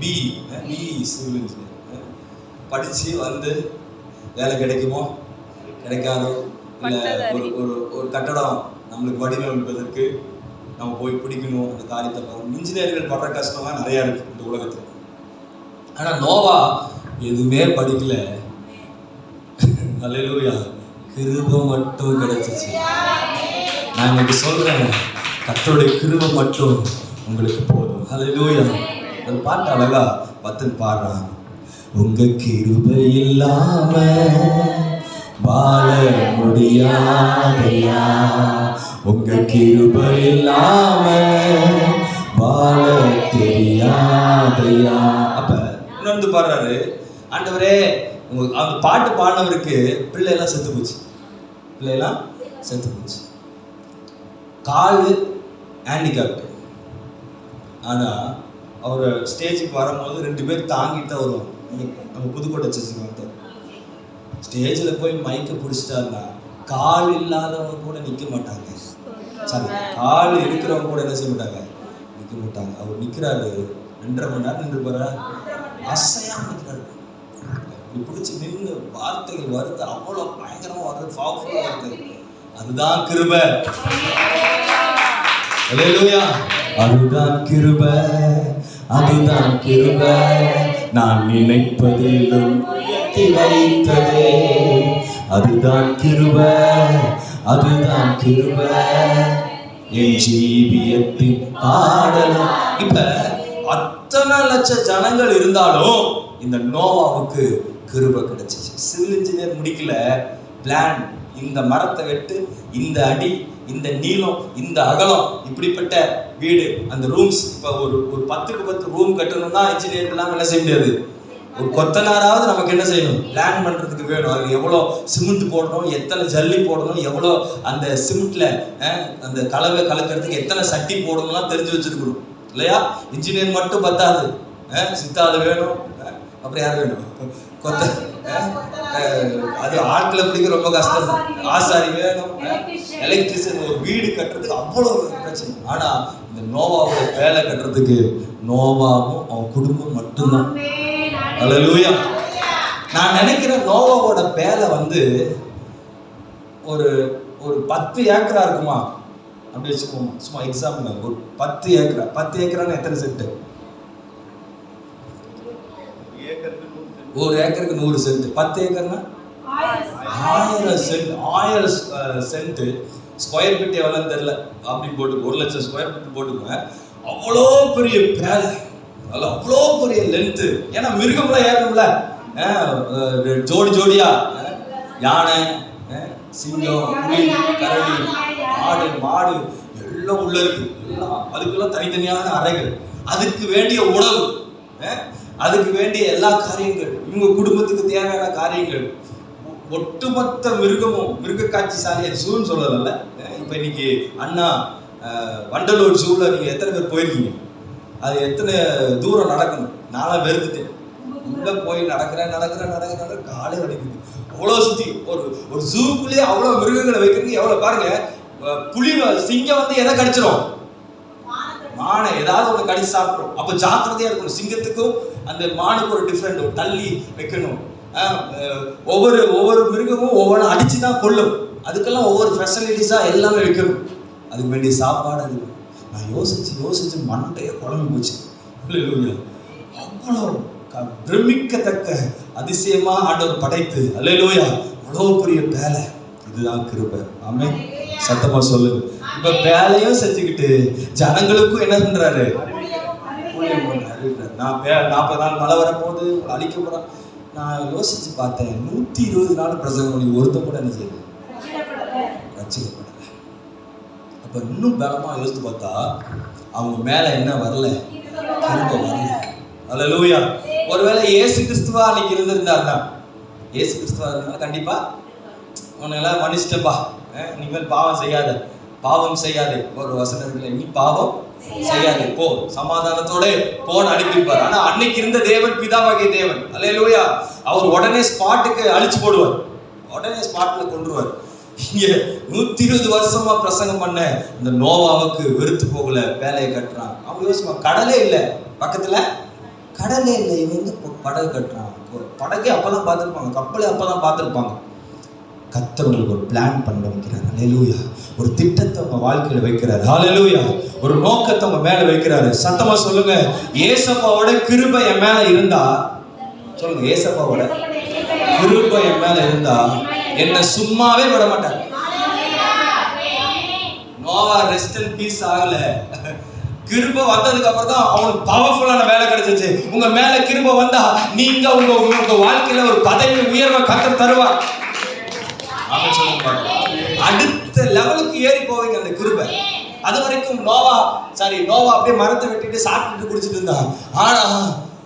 பிஇ சிவில் இன்ஜினியர். படிச்சு வந்து வேலை கிடைக்குமோ கிடைக்காதோ, இல்லை ஒரு கட்டடம் நம்மளுக்கு வடிவமைப்பதற்கு நம்ம போய் பிடிக்கணும், அந்த காரியத்தை பார்க்கணும். இன்ஜினியர்கள் படுற கஷ்டம்லாம் நிறையா இருக்கு இந்த உலகத்தில். ஆனால் நோவா எதுவுமே படிக்கல. அல்லேலூயா. கிருபை மட்டும் கிடைச்சிச்சு. நான் இன்னைக்கு சொல்றேன், கர்த்தருடைய கிருபை மட்டும் உங்களுக்கு போதும். அல்லேலூயா. ஒரு பாட்டு அழகா பத்தன் பாடுறான். உங்க கிருபை இல்லாம வாழ முடியாதையா, உங்க கிருபை இல்லாம வாழ தெரியாதையா. அப்ப உணர்ந்து பாடுறாரு, ஆண்டவரே அந்த பாட்டு பாடினவருக்கு பிள்ளையெல்லாம் செத்து போச்சு. பிள்ளையெல்லாம் செத்து போச்சு. கால் ஹேண்டிகேப்டு. ஆனால் அவர் ஸ்டேஜுக்கு வரும்போது 2 பேர் தாங்கிட்டு தான் வருவாங்க. நம்ம புதுக்கோட்டை சர்ச்சுக்கு வந்தார். ஸ்டேஜில் போய் மைக்கை பிடிச்சிட்டாருன்னா கால் இல்லாதவங்க கூட நிற்க மாட்டாங்க. சரி, கால் இருக்கிறவங்க கூட என்ன செய்ய மாட்டாங்க? நிற்க மாட்டாங்க. அவர் நிற்கிறாரு, 2.5 மணி நேரம் நின்று போகிறார். அசையாம நிற்கிறாரு. இப்படி பிடிச்சி நின்று வார்த்தைகள் வருது, அவ்வளோ பயங்கரமாக வருது, பவர்ஃபுல்லாக வருது. அதுதான் கிருபை. அல்லேலூயா. அதுதான் கிருபை, அதுதான் கிருபை, நான் நினைப்பதிலும் உயர்த்தி வைத்ததே. அதுதான் கிருபை, அதுதான் கிருபை, என் ஜீவியத்தின் பாடலாம். இப்ப அத்தனை லட்சம் ஜனங்கள் இருந்தாலும் இந்த நோவாவுக்கு கிருபை கிடைச்சிச்சு. சிவில் இன்ஜினியர் முடிக்கல, பிளான், இந்த மரத்தை வெட்டு, இந்த அடி, இந்த நீளம், இந்த அகலம், இப்படிப்பட்ட வீடு, அந்த ரூம்ஸ். இப்போ ஒரு 10க்கு 10 ரூம் கட்டணும்னா இன்ஜினியர்லாம் என்ன செய்ய முடியாது. ஒரு கொத்தனாராவது நமக்கு என்ன செய்யணும்? பிளான் பண்ணுறதுக்கு வேணும். அது எவ்வளோ சிமெண்ட் போடணும், எத்தனை ஜல்லி போடணும், எவ்வளோ அந்த சிமெண்ட்ல அந்த கலவை கலக்கிறதுக்கு எத்தனை சட்டி போடணும்லாம் தெரிஞ்சு வச்சிருக்கணும் இல்லையா? இன்ஜினியர் மட்டும் பத்தாது, சித்தாது வேணும். அப்புறம் யார் வேணும்? அது ஆட்களை பிடிக்க ரொம்ப கஷ்டம். ஆசாரி வேணும், எலக்ட்ரிஷியன். ஒரு வீடு கட்டுறதுக்கு அவ்வளோ பிரச்சனை. ஆனா இந்த நோவாவோட வேலை கட்டுறதுக்கு நோவாவும் அவன் குடும்பம் மட்டும்தான். அல்லேலூயா. நான் நினைக்கிறேன் நோவாவோட வேலை ஒரு 10 ஏக்கரா இருக்குமா அப்படி வச்சுக்கோமா. சும்மா எக்ஸாம்பிள், ஒரு 10 ஏக்கரா. 10 ஏக்கரான்னு எத்தனை சென்ட்? ஒரு ஏக்கருக்கு 100 சென்ட். 10 ஏக்கர்னா 1000 சென்ட். 1000 சென்ட். ஸ்கொயர் ஃபீட் எவ்வளோன்னு தெரியல, அப்படி போட்டு 1 லட்சம் ஸ்கொயர் ஃபீட் போட்டுக்குவேன். அவ்வளோ பெரிய பேலை, அவ்வளோ பெரிய லென்த்து. ஏன்னா மிருகம்லாம் ஏறணும்ல, ஜோடி ஜோடியா யானை, சிங்கம், புலி, கரடி, ஆடு, மாடு எல்லாம் உள்ள இருக்கு. எல்லாம் அதுக்கெல்லாம் தனித்தனியான அறைகள், அதுக்கு வேண்டிய உணவு, அதுக்கு வேண்டிய எல்லா காரியங்கள், இவங்க குடும்பத்துக்கு தேவையான காரியங்கள், ஒட்டுமொத்த மிருகமும், மிருக காட்சி சாலையை ஜூன்னு சொல்லல. இப்போ இன்னைக்கு அண்ணா வண்டலூர் ஜூவில் நீங்கள் எத்தனை பேர் போயிருக்கீங்க? அது எத்தனை தூரம் நடக்கணும்? நானும் வெறுத்துட்டேன். உள்ளே போய் நடக்கிறேன் காலை வலிக்குது. அவ்வளோ சுற்றி ஒரு ஜூக்குள்ளேயே அவ்வளோ மிருகங்களை வைக்கிறதுக்கு எவ்வளோ பாருங்க. புலி, சிங்கம் எதை கடிச்சிடும்? மானை ஏதாவது ஒன்று கடிச்சு சாப்பிடும். அப்போ ஜாக்கிரதையாக இருக்கணும். சிங்கத்துக்கும் அந்த மானுக்கு ஒரு டிஃப்ரெண்ட், ஒரு தள்ளி வைக்கணும். ஒவ்வொரு மிருகமும் ஒவ்வொரு அடிச்சு தான் கொள்ளும். அதுக்கெல்லாம் ஒவ்வொரு ஃபெசிலிட்டிஸாக எல்லாமே வைக்கணும். அதுக்கு வேண்டிய சாப்பாடு. அது நான் யோசிச்சு மண்டையை குழம்பு போச்சு. அவ்வளோ பிரமிக்கத்தக்க அதிசயமா ஆண்டவர் படைத்து, அல்லேலூயா, அவ்வளோ பெரிய வேலை. இதுதான் கிருபை. ஆமென். சத்தமா சொல்லு. இப்ப வேலையும் செஞ்சுக்கிட்டு ஜனங்களுக்கும் என்ன பண்றாரு? நான் 40 நாள் மழை வரப்போகுது, அழிக்க போகிறேன். நான் யோசிச்சு பார்த்தேன், 120 நாள் பிரசங்கம் பண்ணி ஒருத்தன் கூட என்ன செய்யுது, ரட்சிக்கப்படலை. அப்போ இன்னும் பலமாக யோசித்து பார்த்தா அவங்க மேலே என்ன வரல, கிருபை வரல. அல்லேலூயா. ஒருவேளை இயேசு கிறிஸ்துவா அன்னைக்கு இருந்திருந்தாருன்னா, இயேசு கிறிஸ்துவா இருந்தாலும் கண்டிப்பா உன்னெல்லாம் மன்னிச்சிட்டப்பா, இனிமேல் பாவம் செய்யாத, பாவம் செய்யாதே, ஒரு வசனம் இருக்குல்ல, நீ பாவம் செய்யாதே, போ, சமாதானத்தோட போன்னு அனுப்பியிருப்பார். ஆனா அன்னைக்கு இருந்த தேவன் பிதாவாகிய தேவன், அல்லேலூயா, அவர் உடனே ஸ்பாட்டுக்கு அழிச்சு போடுவார், உடனே ஸ்பாட்ல கொண்டுருவார். இங்க 120 வருஷமா பிரசங்கம் பண்ண இந்த நோவாவுக்கு வெறுத்து போகல, வேலையை கட்டுறான். அவங்க யோசிப்பான், கடலே இல்லை பக்கத்துல, கடலே இல்லை, இவன் வந்து படகு கட்டுறான். படகே அப்பதான் பார்த்துருப்பாங்க, கப்பலே அப்பதான் பார்த்துருப்பாங்க. கர்த்தர் உங்களுக்கு ஒரு பிளான் பண்ண வைக்கிறார். ஹல்லேலூயா. ஒரு திட்டத்தை உங்க வாழ்க்கையில வைக்கிறார். ஹல்லேலூயா. ஒரு நோக்கத்தை உங்க மேல வைக்கிறாரு. சத்தமா சொல்லுங்க, ஏசப்பாவோட கிருபை என் மேல இருந்தா, சொல்லுங்க, ஏசப்பாவோட கிருபை என் மேல இருந்தா என்ன சும்மாவே விட மாட்டார். நோவா ரெஸ்ட் அண்ட் பீஸ் ஆகல, கிருபை வந்ததுக்கு அப்புறம் தான் அவனுக்கு பவர்ஃபுல்லான வேலை கிடைச்சிச்சு. உங்க மேல கிருபை வந்தா நீங்க உங்க வாழ்க்கையில ஒரு பதவி உயர்வை கர்த்தர் தருவார். அடுத்த லெவலுக்கு ஏறி போவீங்க அந்த கிருபை. அது வரைக்கும் நோவா அப்படியே மரத்தை வெட்டிட்டு சாப்பிட்டுட்டு குடிச்சிட்டு இருந்தான். ஆனா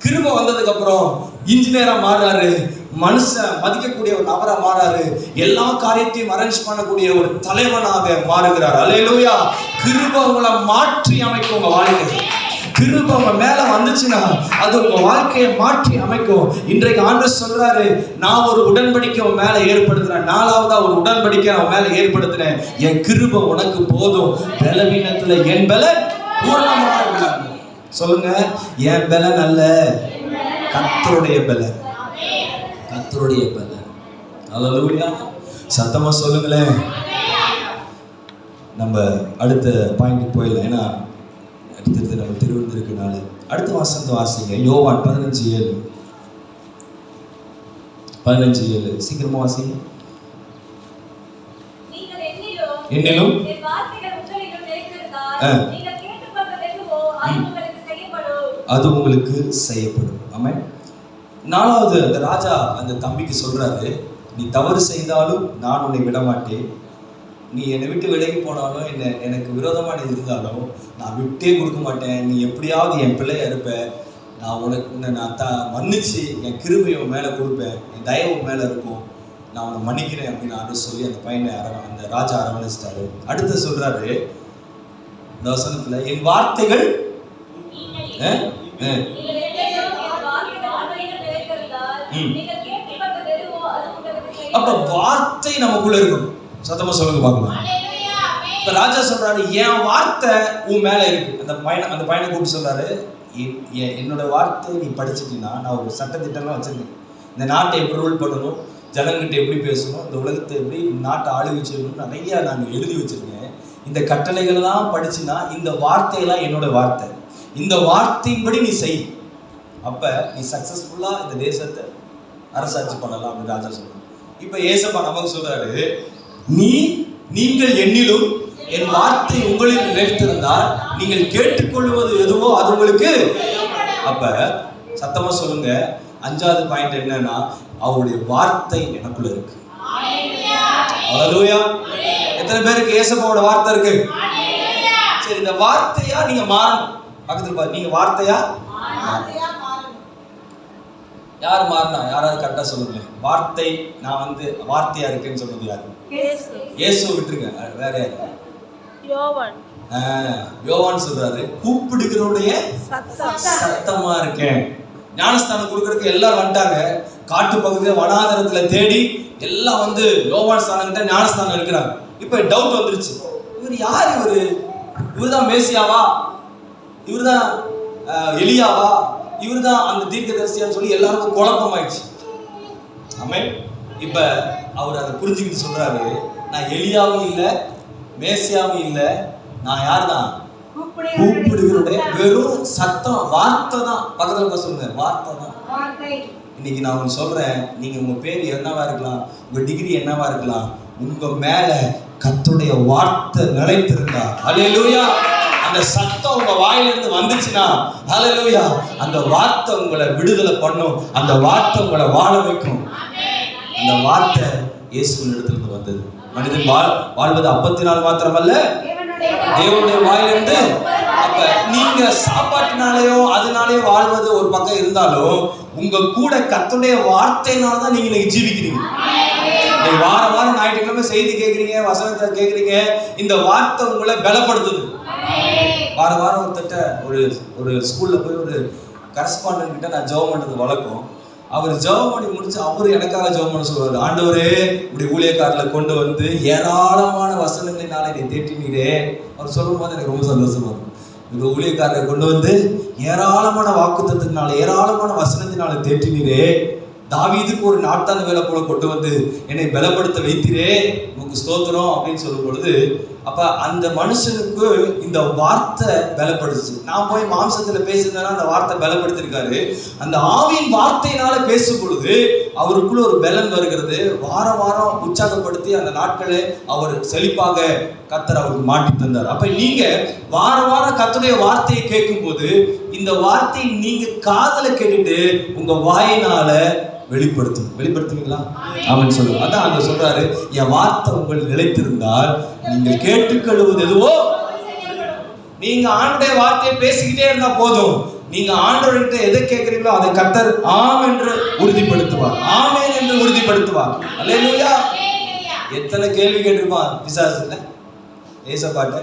கிருபை வந்ததுக்கு அப்புறம் இன்ஜினியரா மாறாரு, மனுஷன் மதிக்கக்கூடிய ஒரு நபரா மாறாரு, எல்லா காரியத்தையும் அரேஞ்ச் பண்ணக்கூடிய ஒரு தலைவனாக மாறுகிறார். அல்லேலூயா. கிருபை உங்களை மாற்றி அமைக்கும். உங்க வாழ்க்கை கிருபை உங்க மேல வந்துச்சுன்னா அது உங்க வாழ்க்கையை மாற்றி அமைக்கும். இன்றைக்கு ஆண்டவர் சொல்றாரு, நான் ஒரு உடன்படிக்கை உன் மேல ஏற்படுத்துறேன், 4வதா ஒரு உடன்படிக்கை அவன் மேல ஏற்படுத்துறேன், என் கிருபை உனக்கு போதும், பலவீனத்துல என் பலன் பூரணமா இருக்கும். சொல்லுங்க, என் பலன் அல்ல, கர்த்தருடைய பலன், கர்த்தருடைய பலன். அல்லேலூயா. சத்தமா சொல்லுங்களேன். நம்ம அடுத்த பாயிண்ட் போயிடலாம், ஏன்னா அடுத்தது நம்ம திருவிழந்திருக்கனால. அடுத்த வாசத்தை வாசிங்க, யோவான் 15:7 சீக்கிரமா வாசிங்க. என்னிலும் அது உங்களுக்கு செய்யப்படும். ஆமென். 4வது அந்த ராஜா அந்த தம்பிக்கு சொல்றாரு, நீ தவறு செய்தாலும் நான் உன்னை விட மாட்டேன், நீ என்னை விட்டு விலகி போனாலும் எனக்கு விரோதமாக நீ இருந்தாலும் நான் விட்டே கொடுக்க மாட்டேன், நீ எப்படியாவது என் பிள்ளையா இருப்ப, நான் உன்னை மன்னிச்சு என் கிருபையை மேலே கொடுப்பேன், என் தயவு மேலே இருக்கும், நான் உன்னை மன்னிக்கிறேன் அப்படின்னு ஆண்டு சொல்லி அந்த பையனை அந்த ராஜா அரவணைச்சிட்டாரு. அடுத்து சொல்றாரு இந்த வசனத்துல, என் வார்த்தைகள் அப்ப வார்த்தை நமக்குள்ள இருக்கும். சத்தமா சொல்லுங்க பார்க்கலாம். இப்ப ராஜா சொல்றாரு, என் வார்த்தை உன் மேல இருக்கு. அந்த பையனை கூப்பிட்டு சொல்றாரு, என்னோட வார்த்தை நீ படிச்சுட்டீங்கன்னா, நான் ஒரு சட்டத்திட்டம்லாம் வச்சிருக்கேன், இந்த நாட்டை எப்படி ரூல் பண்ணணும், ஜனங்கிட்ட எப்படி பேசணும், இந்த உலகத்தை எப்படி நாட்டை ஆளுகை செய்யணும், நிறைய நான் எழுதி வச்சிருக்கேன். இந்த கட்டளைகள்லாம் படிச்சுன்னா இந்த வார்த்தையெல்லாம் என்னோட வார்த்தை, இந்த வார்த்தையின்படி நீ செய், அப்ப நீ சக்சஸ்ஃபுல்லா இந்த தேசத்தை அரசாட்சி பண்ணலாம் அப்படின்னு ராஜா சொல்றாரு. இப்ப ஏசப்பா நமக்கு சொல்றாரு, நீங்கள் என்னிலும் என் வார்த்தை உங்களில் நிலைத்திருந்தால் நீங்கள் கேட்டுக்கொள்வது எதுவோ அது உங்களுக்கு. அப்ப சத்தமா சொல்லுங்க, 5வது பாயிண்ட் என்னன்னா, அவருடைய வார்த்தை எனக்குள்ள இருக்கு. ஹல்லேலூயா. எத்தனை பேருக்கு ஏசப்பாவோட வார்த்தை இருக்கு? சரி, இந்த வார்த்தையா நீங்க மாறணும். பக்கத்துல பாரு, நீங்க வார்த்தையா யார் மாறினா? யாராவது கரெக்டா சொல்லுங்க. வார்த்தை, நான் வந்து வார்த்தையா இருக்கேன்னு சொன்னது யாரு? இயேசு விட்டுருங்க, வேற யாரு? யோவான் சொல்றாரு, கூப்பிடுகிறோடைய சத்தமா இருக்கேன். ஞானஸ்தானம் கொடுக்கறதுக்கு எல்லாரும் வந்துட்டாங்க, காட்டு பகுதியில் வனாந்தரத்துல தேடி எல்லாம் வந்து யோவான் ஸ்தானம் கிட்ட ஞானஸ்தானம் எடுக்கிறாங்க. இப்ப டவுட் வந்துருச்சு, இவர் யார்? இவர்தான் மேசியாவா? இவர்தான் எலியாவா? இவர்தான் அந்த தீர்க்கதரிசியான்னு சொல்லி எல்லாருக்கும் குழப்பமாயிடுச்சு. ஆமென். இப்ப அவர் அதை புரிஞ்சுக்கிட்டு சொல்றாரு, நான் எலியாவும் இல்லை, மேசியாவும் இல்லை, நான் யார் தான்? கூப்பிடுகிறோட வெறும் சத்தம், வார்த்தை தான். பக்கத்துல சொல்லுங்க, வார்த்தை தான். இன்னைக்கு நான் உங்களுக்கு சொல்றேன், நீங்க உங்க பேர் என்னவா இருக்கலாம், உங்க டிகிரி என்னவா இருக்கலாம், உங்க மேல கர்த்தருடைய வார்த்தை நிலைத்திருந்தா, அல்லேலூயா, அந்த சத்தம் உங்க வாயிலிருந்து வந்துச்சுன்னா ஹல்லேலூயா, அந்த வார்த்தை உங்களை விடுதலை பண்ணும், அந்த வார்த்தை உங்களை வாழ வைக்கும். அந்த வார்த்தை இயேசுவின் இடத்திலிருந்து வந்தது. மனிதன் வாழ்வது அப்பத்தினால் மாத்திரமல்ல, தேவனுடைய வாயிலிருந்து. அப்ப நீங்க சாப்பாட்டினாலேயோ அதனாலேயோ வாழ்வது ஒரு பக்கம் இருந்தாலும், உங்க கூட கர்த்தருடைய வார்த்தையினால தான் நீங்க இன்னைக்கு ஜீவிக்கிறீங்க. நீங்க வாரம் ஞாயிற்றுக்கிழமை செய்தி கேட்குறீங்க, வசனத்தை கேட்குறீங்க, இந்த வார்த்தை உங்களை பலப்படுத்துது. வாரம் ஒரு ஸ்கூல்ல போய் ஒரு கரஸ்பாண்டன்ட் கிட்ட நான் ஜெபம் பண்றது வழக்கம். அவர் ஜெபம் பண்ணி முடிச்சு அவர் எனக்காக ஜெபம் பண்ண சொல்லுவாரு. ஆண்டவரே, இப்படி ஊழியக்காரர்களை கொண்டு வந்து ஏராளமான வசனங்களினாலே என்னை தேற்றினீரே. அவர் சொல்லும் போது எனக்கு ரொம்ப சந்தோஷமா இருக்கும். இந்த ஊழியக்காரரை கொண்டு வந்து ஏராளமான வாக்குத்தத்தத்தினால ஏராளமான வசனத்தினால தேற்றினீரே. தாவீதுக்கு ஒரு நாட்டான வேலை போல கொண்டு வந்து என்னை பலப்படுத்த வைத்தீரே, உனக்கு ஸ்தோத்திரம் அப்படின்னு சொல்லும் பொழுது, அப்ப அந்த மனுஷனுக்கு இந்த வார்த்தை பலப்படுச்சு. நான் போய் மாம்சத்துல பேசுறதுனால அந்த வார்த்தை பலப்படுத்திருக்காரு. அந்த ஆவியின் வார்த்தையினால பேசும் பொழுது அவருக்குள்ள ஒரு பலன் வருகிறது. வாரம் உற்சாகப்படுத்தி அந்த நாட்களை அவர் செழிப்பாக கர்த்தர் அவருக்கு மாட்டி தந்தார். அப்ப நீங்க வாரம் கர்த்தருடைய வார்த்தையை கேட்கும் போது இந்த வார்த்தையை நீங்க காதுல கேட்டுட்டு உங்க வாயினால வெளிப்படுத்துவீங்களா? ஆமென் சொல்லுங்க. அதான் அங்க சொல்றாரு, என் வார்த்தை உங்கள் நிலைத்திருந்தால் நீங்கள் கேட்டுக்கொள்வது எதுவோ. நீங்க ஆண்டவருடைய வார்த்தையை பேசிக்கிட்டே இருந்தா போதும். நீங்க ஆண்டவர்கிட்ட எதை கேட்கிறீங்களோ அதை கர்த்தர் ஆம் என்று உறுதிப்படுத்துவார், ஆமென் என்று உறுதிப்படுத்துவார். அல்லேலூயா. எத்தனை கேள்வி கேட்டிருப்பான் பிசாசுல ஏசப்பாட்ட.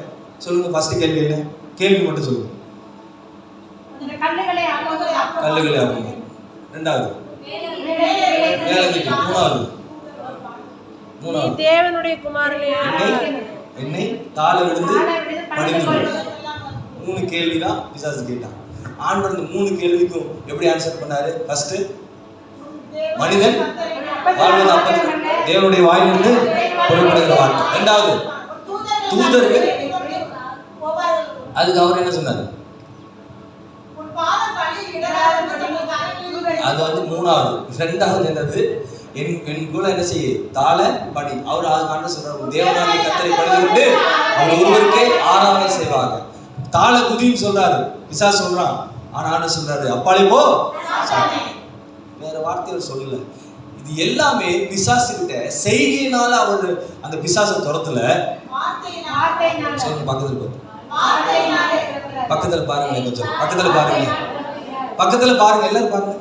சொல்லுங்க, ஃபர்ஸ்ட் கேள்வி என்ன? கேள்வி மட்டும் சொல்லுங்க. கல்லுகளை ஆகுங்க. ரெண்டாவது தேவனுடைய குமாரனே என்னை தாழ விழுந்து பணிந்து. 3 கேள்விதான் பிசாசு கேட்டான். ஆண்டவர் இந்த 3 கேள்விக்கும் எப்படி ஆன்சர் பண்ணாரு? ஃபர்ஸ்ட், மனிதன் வாழ்வது அப்பத்தில் தேவனுடைய வாயிலிருந்து புறப்படுகிற வார்த்தை. ரெண்டாவது, தூதர்கள். அதுக்கு அவர் என்ன சொன்னாரு? அது வந்து 3வது. 2வது என்னது? என் கூட என்ன செய்ய தாழ படி. அவர் ஆண்டு சொல்றாரு, தேவனாகிய கர்த்தரை பணிந்து கொண்டு அவர் ஒருவருக்கே ஆராதனை செய்வாங்க. தாழ குதின்னு சொல்றாரு, பிசாசு சொல்றான். ஆனா ஆண்டு சொல்றாரு, அப்பாலே போ. வேற வார்த்தையை சொல்லல. இது எல்லாமே பிசாசு கிட்ட செய்கையினால அவர் அந்த பிசாசை துரத்துல. சொல்லுங்க, பக்கத்துல பாருங்க, கொஞ்சம் பக்கத்துல பாருங்க, எல்லாரும் பாருங்க.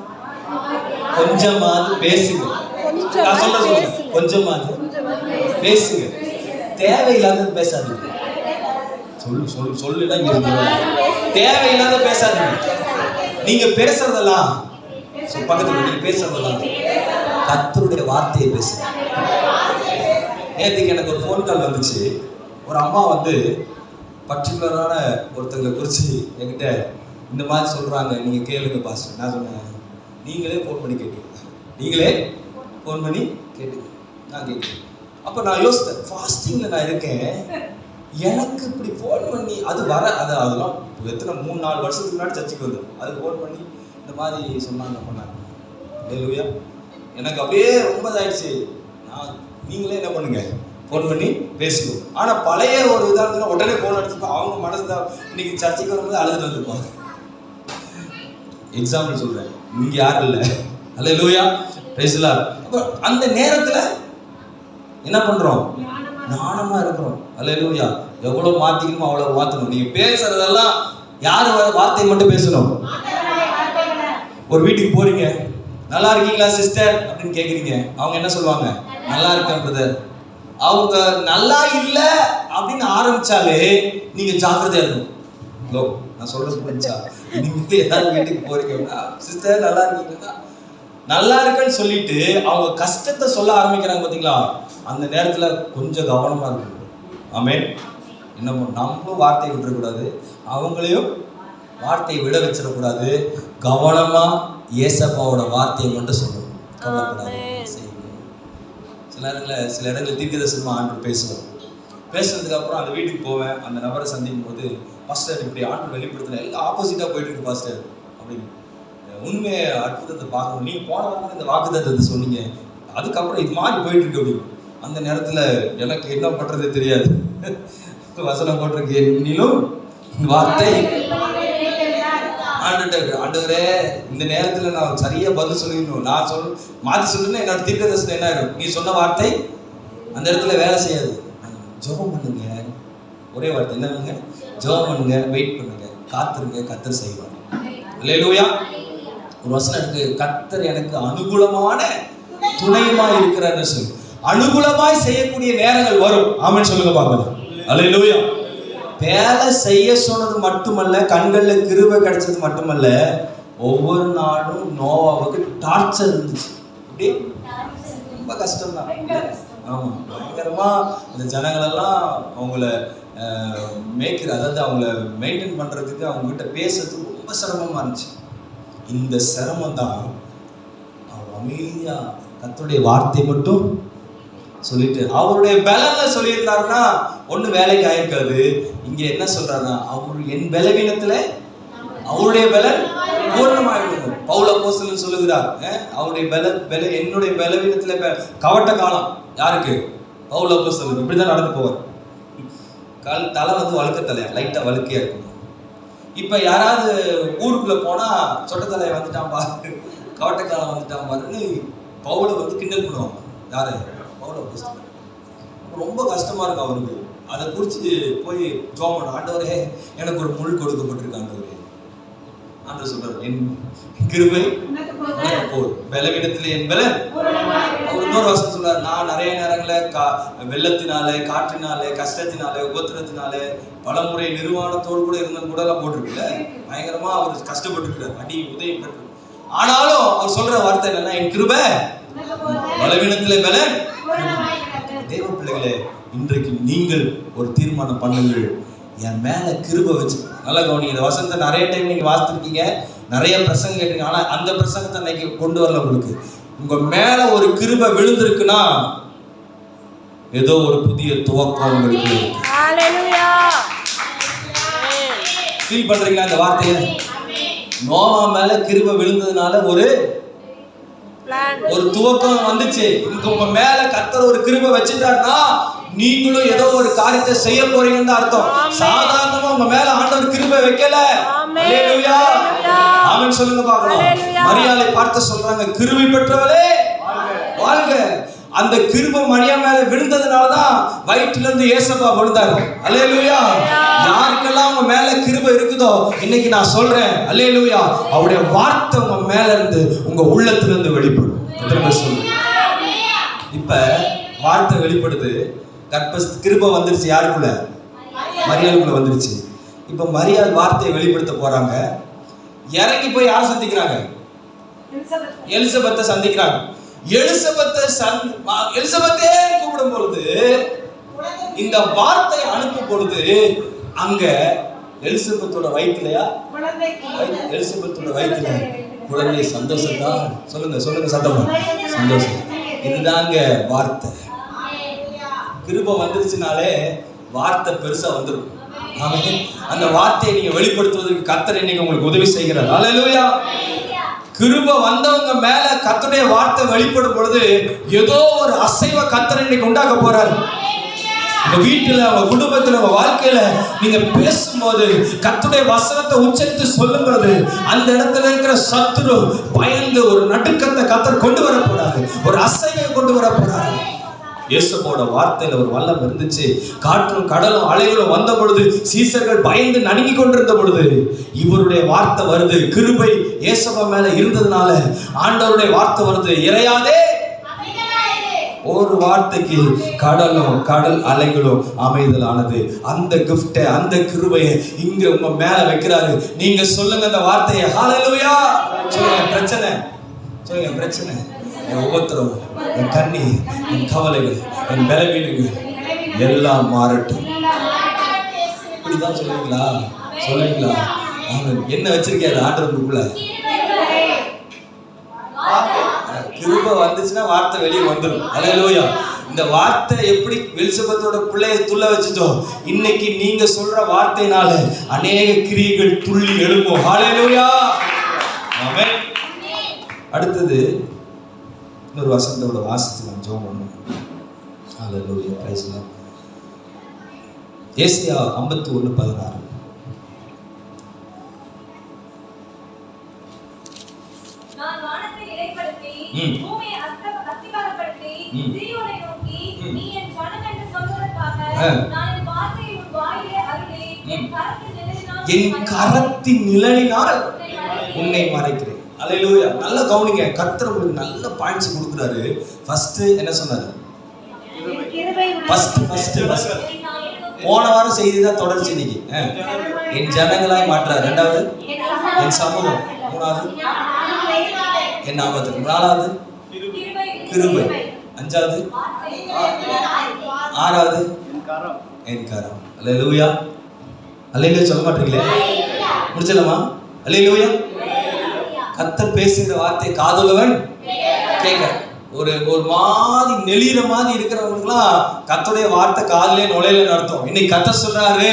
கொஞ்சமாவது பேசுங்க. நான் சொல்லுங்க, கொஞ்சமாவது பேசுங்க. தேவையில்லாத பேசாதீங்க. சொல்லுடா, தேவையில்லாத பேசாதீங்க. நீங்க பேசுறதெல்லாம் பக்கத்துல நீங்க பேசுறதெல்லாம் கர்த்தருடைய வார்த்தையை பேசுங்க. நேற்றுக்கு எனக்கு ஒரு ஃபோன் கால் வந்துச்சு. ஒரு அம்மா வந்து பர்டிகுலரான ஒருத்தங்களை குறித்து என்கிட்ட இந்த மாதிரி சொல்கிறாங்க, நீங்கள் கேளுங்க பாஸ்டர். நான் சொன்னேன், நீங்களே ஃபோன் பண்ணி கேட்டுங்க. நான் கேட்குறேன். அப்போ நான் யோசித்தேன், ஃபாஸ்டிங்கில் நான் இருக்கேன், எனக்கு இப்படி ஃபோன் பண்ணி அதெல்லாம் எத்தனை 3-4 வருஷத்துக்கு முன்னாடி சர்ச்சுக்கு வந்தது. அது ஃபோன் பண்ணி இந்த மாதிரி சொன்னாங்க. அல்லேலூயா. எனக்கு அப்படியே ரொம்ப இதாகிடுச்சு. நீங்களே என்ன பண்ணுங்க, ஃபோன் பண்ணி பேசுவோம். ஆனால் பழைய ஒரு இதாக இருந்துச்சுன்னா உடனே ஃபோன் அடிச்சுப்போம். அவங்க மனசு தான் இன்னைக்கு சர்ச்சைக்கு வரும்போது அழுதுட்டு வந்துருப்பாங்க. எக்ஸாம்பிள் சொல்கிறேன், இங்கே யாரும் இல்லை. அல்லேலூயா, பிரைஸ் தி லார்ட். அப்போ அந்த நேரத்தில் என்ன பண்ணுறோம்? ஞானமாக இருக்கிறோம். அல்லேலூயா. எவ்வளோ மாற்றிக்கணுமோ அவ்வளோ மாற்றணும். நீங்கள் பேசுறதெல்லாம் யார் வார்த்தை மட்டும் பேசணும். ஒரு வீட்டுக்கு போறீங்க, நல்லா இருக்கீங்களா சிஸ்டர் அப்படின்னு கேட்குறீங்க. அவங்க என்ன சொல்லுவாங்க? நல்லா இருக்கேன் பிரதர். அவங்க நல்லா இல்லை அப்படின்னு ஆரம்பிச்சாலே நீங்க ஜாக்கிரதையா இருக்கணும். ஹலோ, நான் சொல்றது புரிஞ்சா? நீங்க ஏதாவது வீட்டுக்கு போறீங்க, சிஸ்டர் நல்லா இருக்கீங்களா, நல்லா இருக்குன்னு சொல்லிட்டு அவங்க கஷ்டத்தை சொல்ல ஆரம்பிக்கிறாங்க பார்த்தீங்களா? அந்த நேரத்துல கொஞ்சம் கவனமா இருக்கணும். ஆமென். என்ன நம்மளும் வார்த்தையை விட்டுறக்கூடாது, அவங்களையும் வார்த்தையை விட வச்சிடக்கூடாது. கவனமா ஏசப்பாவோட வார்த்தையை மட்டும் சொல்லணும். கவலைப்படாது. சில இடங்களில் தீர்க்கதரிசனமா ஆண்டு பேசுவோம். பேசுனதுக்கு அப்புறம் அந்த வீட்டுக்கு போவேன். அந்த நபரை சந்திக்கும் போது, பாஸ்டர் இப்படி ஆண்டு வெளிப்படுத்தின எல்லாம் ஆப்போசிட்டாக போயிட்டு இருக்கு பாஸ்டர் அப்படின்னு. உண்மையை அற்புதத்தை பார்க்கணும். நீங்கள் போன வாரம் இந்த வாக்குத்தத்தத்தை சொன்னீங்க, அதுக்கப்புறம் இது மாதிரி போயிட்டு இருக்கு அப்படின்னு. அந்த நேரத்தில் எனக்கு என்ன பண்ணுறதே தெரியாது. வசனம் போட்டிருக்கு, என்னிலும் வார்த்தை ஆண்டவரே இந்த நேரத்துல நான் சரியா பதில் சொல்லிடணும். நான் மாத்தி சொல்லணும்னா என்னோட தீர்க்கதரிசனம் என்ன ஆயிடும்? நீ சொன்ன வார்த்தை அந்த இடத்துல வேலை செய்யாது. ஜெபம் பண்ணுங்க, ஒரே வார்த்தை என்னங்க? ஜெபம் பண்ணுங்க, வெயிட் பண்ணுங்க, காத்துருங்க, கர்த்தர் செய்வார். அல்லேலூயா. ஒரு வசனம் இருக்கு, கர்த்தர் எனக்கு அனுகூலமான துணையுமாய் இருக்கிறார்னு சொல்லி. அனுகூலமாய் செய்யக்கூடிய நேரங்கள் வரும். ஆமென் சொல்லுங்க பாக்கலாம். அல்லேலூயா. வேலை செய்ய சொன்னது மட்டுமல்ல, கண்கள்ல கிருபை கிடைச்சது மட்டுமல்ல, ஒவ்வொரு நாளும் நோவாவுக்கு டார்ச்சர் இருந்துச்சு. அப்படி ரொம்ப கஷ்டம் தான். ஆமா, பயங்கரமா அந்த ஜனங்களெல்லாம் அவங்கள மேய்க்கிற, அதாவது அவங்கள மெயின்டைன் பண்றதுக்கு, அவங்க கிட்ட பேசுறதுக்கு ரொம்ப சிரமமா இருந்துச்சு. இந்த சிரமம் தான் அவர் அமைதியா கர்த்தருடைய வார்த்தை மட்டும் சொல்லிட்டு, அவருடைய பலன்ல சொல்லியிருந்தாருன்னா ஒண்ணு வேலைக்கு ஆயிருக்காது. இங்க என்ன சொல்றாருன்னா, அவர் என் பலவீனத்துல அவருடைய பலன் பூர்ணமாயிடும். பவுல் அப்போஸ்தலன் சொல்லுகிறார், அவருடைய பல என்னுடைய பலவீனத்துல கவட்ட காலம் யாருக்கு? பவுல் அப்போஸ்தலன். இப்படிதான் நடந்து போவார். தலை வந்து வழுக்க தலையா, லைட்டா வழுக்கையா இருக்கும். இப்ப யாராவது ஊருக்குள்ள போனா சொட்ட தலையை வந்துட்டான் பாரு, கவட்ட காலம் வந்துட்டான் பாருன்னு பவுலை வந்து கிண்டல் பண்ணுவாங்க. யாரு? பவுல் அப்போஸ்தலன். ரொம்ப கஷ்டமா இருக்கும் அவருக்கு. அதை குறிச்சு போய் ஜெபம் பண்ண, ஆண்டவரே எனக்கு ஒரு முள் கொடுக்கப்பட்டிருக்கு ஆண்டவரே. ஆண்டவர் சொல்றாரு, என் கிருபை போதும், பலவீனத்திலே என் பலன். அவர் இன்னொரு வசனம் சொல்றாரு, நான் நிறைய நேரங்களில் வெள்ளத்தினாலே, காற்றினாலே, கஷ்டத்தினாலே, உபத்திரத்தினாலே பலமுறை நிர்வாணத்தோடு கூட இருந்தது கூட எல்லாம் போட்டிருக்குல்ல. பயங்கரமா அவர் கஷ்டப்பட்டுருக்கிறார், அடி உதயம் பெற்று. ஆனாலும் அவர் சொல்ற வார்த்தை என்னன்னா, என் கிருபை பலவீனத்திலே பலன். தேவ பிள்ளைகளே, இன்றைக்கு நீங்கள் ஒரு தீர்மானம் பண்ணுங்கள், என் மேல கிருபை வச்சு. நல்லா கவனிங்க, இந்த வசனத்தை நிறைய டைம் நீங்க வாசித்திருக்கீங்க, நிறைய பிரசங்கம் கேட்டீங்க. ஆனா அந்த பிரசங்கத்தை இன்னைக்கு கொண்டு வரல உங்களுக்கு. உங்க மேல ஒரு கிருபை விழுந்திருக்குன்னா ஏதோ ஒரு புதிய துவக்கம் உங்களுக்கு. ஹalleluya. ஃபீல் பண்றீங்களா இந்த வார்த்தையை? நோவா மேல கிருபை விழுந்ததுனால ஒரு துவக்கம் வந்துச்சு. உங்க மேல கர்த்தர் ஒரு கிருபை வச்சிட்டாருன்னா நீங்களும் ஏதோ ஒரு காரியத்தை செய்ய போறீங்கன்னு அர்த்தம். சாதாரணமா உங்க மேல ஆண்டவர் கிருபை வைக்கல. அல்லேலூயா. ஆமென் சொல்லுங்க பார்க்கலாம். மரியாளை பார்த்து சொல்றாங்க, கிருபை பெற்றவளே வாழ்க. அந்த கிருபை மரியா மேல விழுந்ததுனால தான் வயிற்றில இருந்து ஏசப்பா விழுந்தாரு. அல்லேலூயா. யாருக்கெல்லாம் உங்க மேல கிருபை இருக்குதோ இன்னைக்கு நான் சொல்றேன், அல்லேலூயா, அவருடைய வார்த்தை உங்க மேல இருந்து உங்க உள்ளத்துல இருந்து வெளிப்படும். இப்ப வார்த்தை வெளிப்படுது, கிருபை வந்துருச்சு. யாருக்குள்ள? மரியாளுக்குள்ள வந்துருச்சு. இப்ப மரியாள் வார்த்தையை வெளிப்படுத்த போறாங்க. இறங்கி போய் யாரை சந்திக்கிறாங்க? எலிசபெத்தை சந்திக்கிறாங்க. எலிசபெத்தே கூப்பிடும் பொழுது, இந்த வார்த்தை அனுப்பும் பொழுது அங்க எலிசபெத்தோட வயிற்றுலையா, எலிசபெத்தோட வயிற்றுல குழந்தை. சந்தோஷத்தா? சொல்லுங்க சொல்லுங்க சத்தமா, சந்தோஷம். இதுதாங்க வார்த்தை. கிருபை வந்துருச்சுனாலே வார்த்தை பெருசா வந்துடும். அந்த வார்த்தையை நீங்க வெளிப்படுத்துவதற்கு கர்த்தர் இன்னைக்கு உங்களுக்கு உதவி செய்கிறார். அல்லேலூயா. கிருபை வந்தவங்க மேல கர்த்தருடைய வார்த்தை வெளிப்படும் பொழுது ஏதோ ஒரு அசைவ கர்த்தர் இன்னைக்கு உண்டாக்க போறாரு. உங்க வீட்டுல, உங்க குடும்பத்துல, உங்க வாழ்க்கையில நீங்க பேசும்போது கர்த்தருடைய வசனத்தை உச்சரித்து சொல்லும் பொழுது அந்த இடத்துல இருக்கிற சத்துரு பயந்து ஒரு நடுக்கத்தை கர்த்தர் கொண்டு வர போறாரு, ஒரு அசைவை கொண்டு வர போறாரு. இயேசுவோட வார்த்தையில ஒரு வல்லம் இருந்துச்சு. காற்றும் கடலும் அலைகளும் வந்த பொழுது சீசர்கள் பயந்து நடுங்கி கொண்டிருந்த பொழுது இவருடைய வார்த்தை வருது. கிருபை இயேசுவ மேல இருந்ததுனால ஆண்டவருடைய வார்த்தை வருது, இறையாதே. ஒரு வார்த்தைக்கு கடல் அலைகளும் அமைதலானது. அந்த கிஃப்ட், அந்த கிருபையை இங்க உங்க மேல வைக்கிறாரு. நீங்க சொல்லுங்க அந்த வார்த்தையை. ஹல்லேலூயா. சொல்லுங்க பிரச்சனை, சொல்லுங்க பிரச்சனை, என் உபத்திரம், என் கண்ணி, என் கவலைகள், என் பலவீனங்கள் எல்லாம் மாறட்டும். இப்படிதான் சொல்லுவீங்களா? சொல்லுவீங்களா? என்ன வச்சிருக்காரு ஆண்டவருக்குள்ள? கிருபை வந்துச்சுன்னா வார்த்தை வெளியே வந்துடும். அல்லேலூயா. இந்த வார்த்தை எப்படி எலிசபெத்தோட பிள்ளையை துள்ள வச்சுட்டோ, இன்னைக்கு நீங்க சொல்ற வார்த்தையினால அநேக கிரியைகள் துள்ளி எழும்பும். ஹல்லேலூயா. ஆமென். அடுத்தது இன்னொரு வசனத்தோட வாசித்து நாம் ஜெபம் பண்ணுவோம். ஹல்லேலூயா. Praise the lord. ஏசாயா 51:16. பூமியை அஸ்திபாரப்படுத்தி ம். சீயோனை நோக்கி ம். நீ என் ஜனம் என்று சொல்வதற்காக நான் என் வார்த்தையை உன் வாயிலே அருளி என் கரத்தின் நிழலினால் உன்னை மறைக்கிறேன். அல்லேலூயா. நல்ல கவனிங்க. கர்த்தர் உங்களுக்கு நல்ல பாயிண்ட்ஸ் கொடுக்குறாரு. ஃபர்ஸ்ட் என்ன சொன்னாரு? ஃபர்ஸ்ட் போன வாரம் செய்தி தான் தொடர்ச்சி இன்னைக்கு. என் ஜனங்களாய் மாற்றார். ரெண்டாவது என் சமூகம். மூணாவது என் நாமத்துக்கு. நாலாவது கிருபை. அஞ்சாவது ஆறாவது என் கரம். அல்லேலூயா. அல்லேலூயா சொல்ல மாட்டீங்களே? முடிச்சலாமா? அல்லேலூயா. கர்த்தர் பேசுகிற வார்த்தை காதுள்ளவன் கேட்க. ஒரு மாதிரி நெளிகிற மாதிரி இருக்கிறவங்களுக்குலாம் கர்த்தருடைய வார்த்தை காதிலே நுழையலன்னு அர்த்தம். இன்னைக்கு கர்த்தர் சொல்றாரு,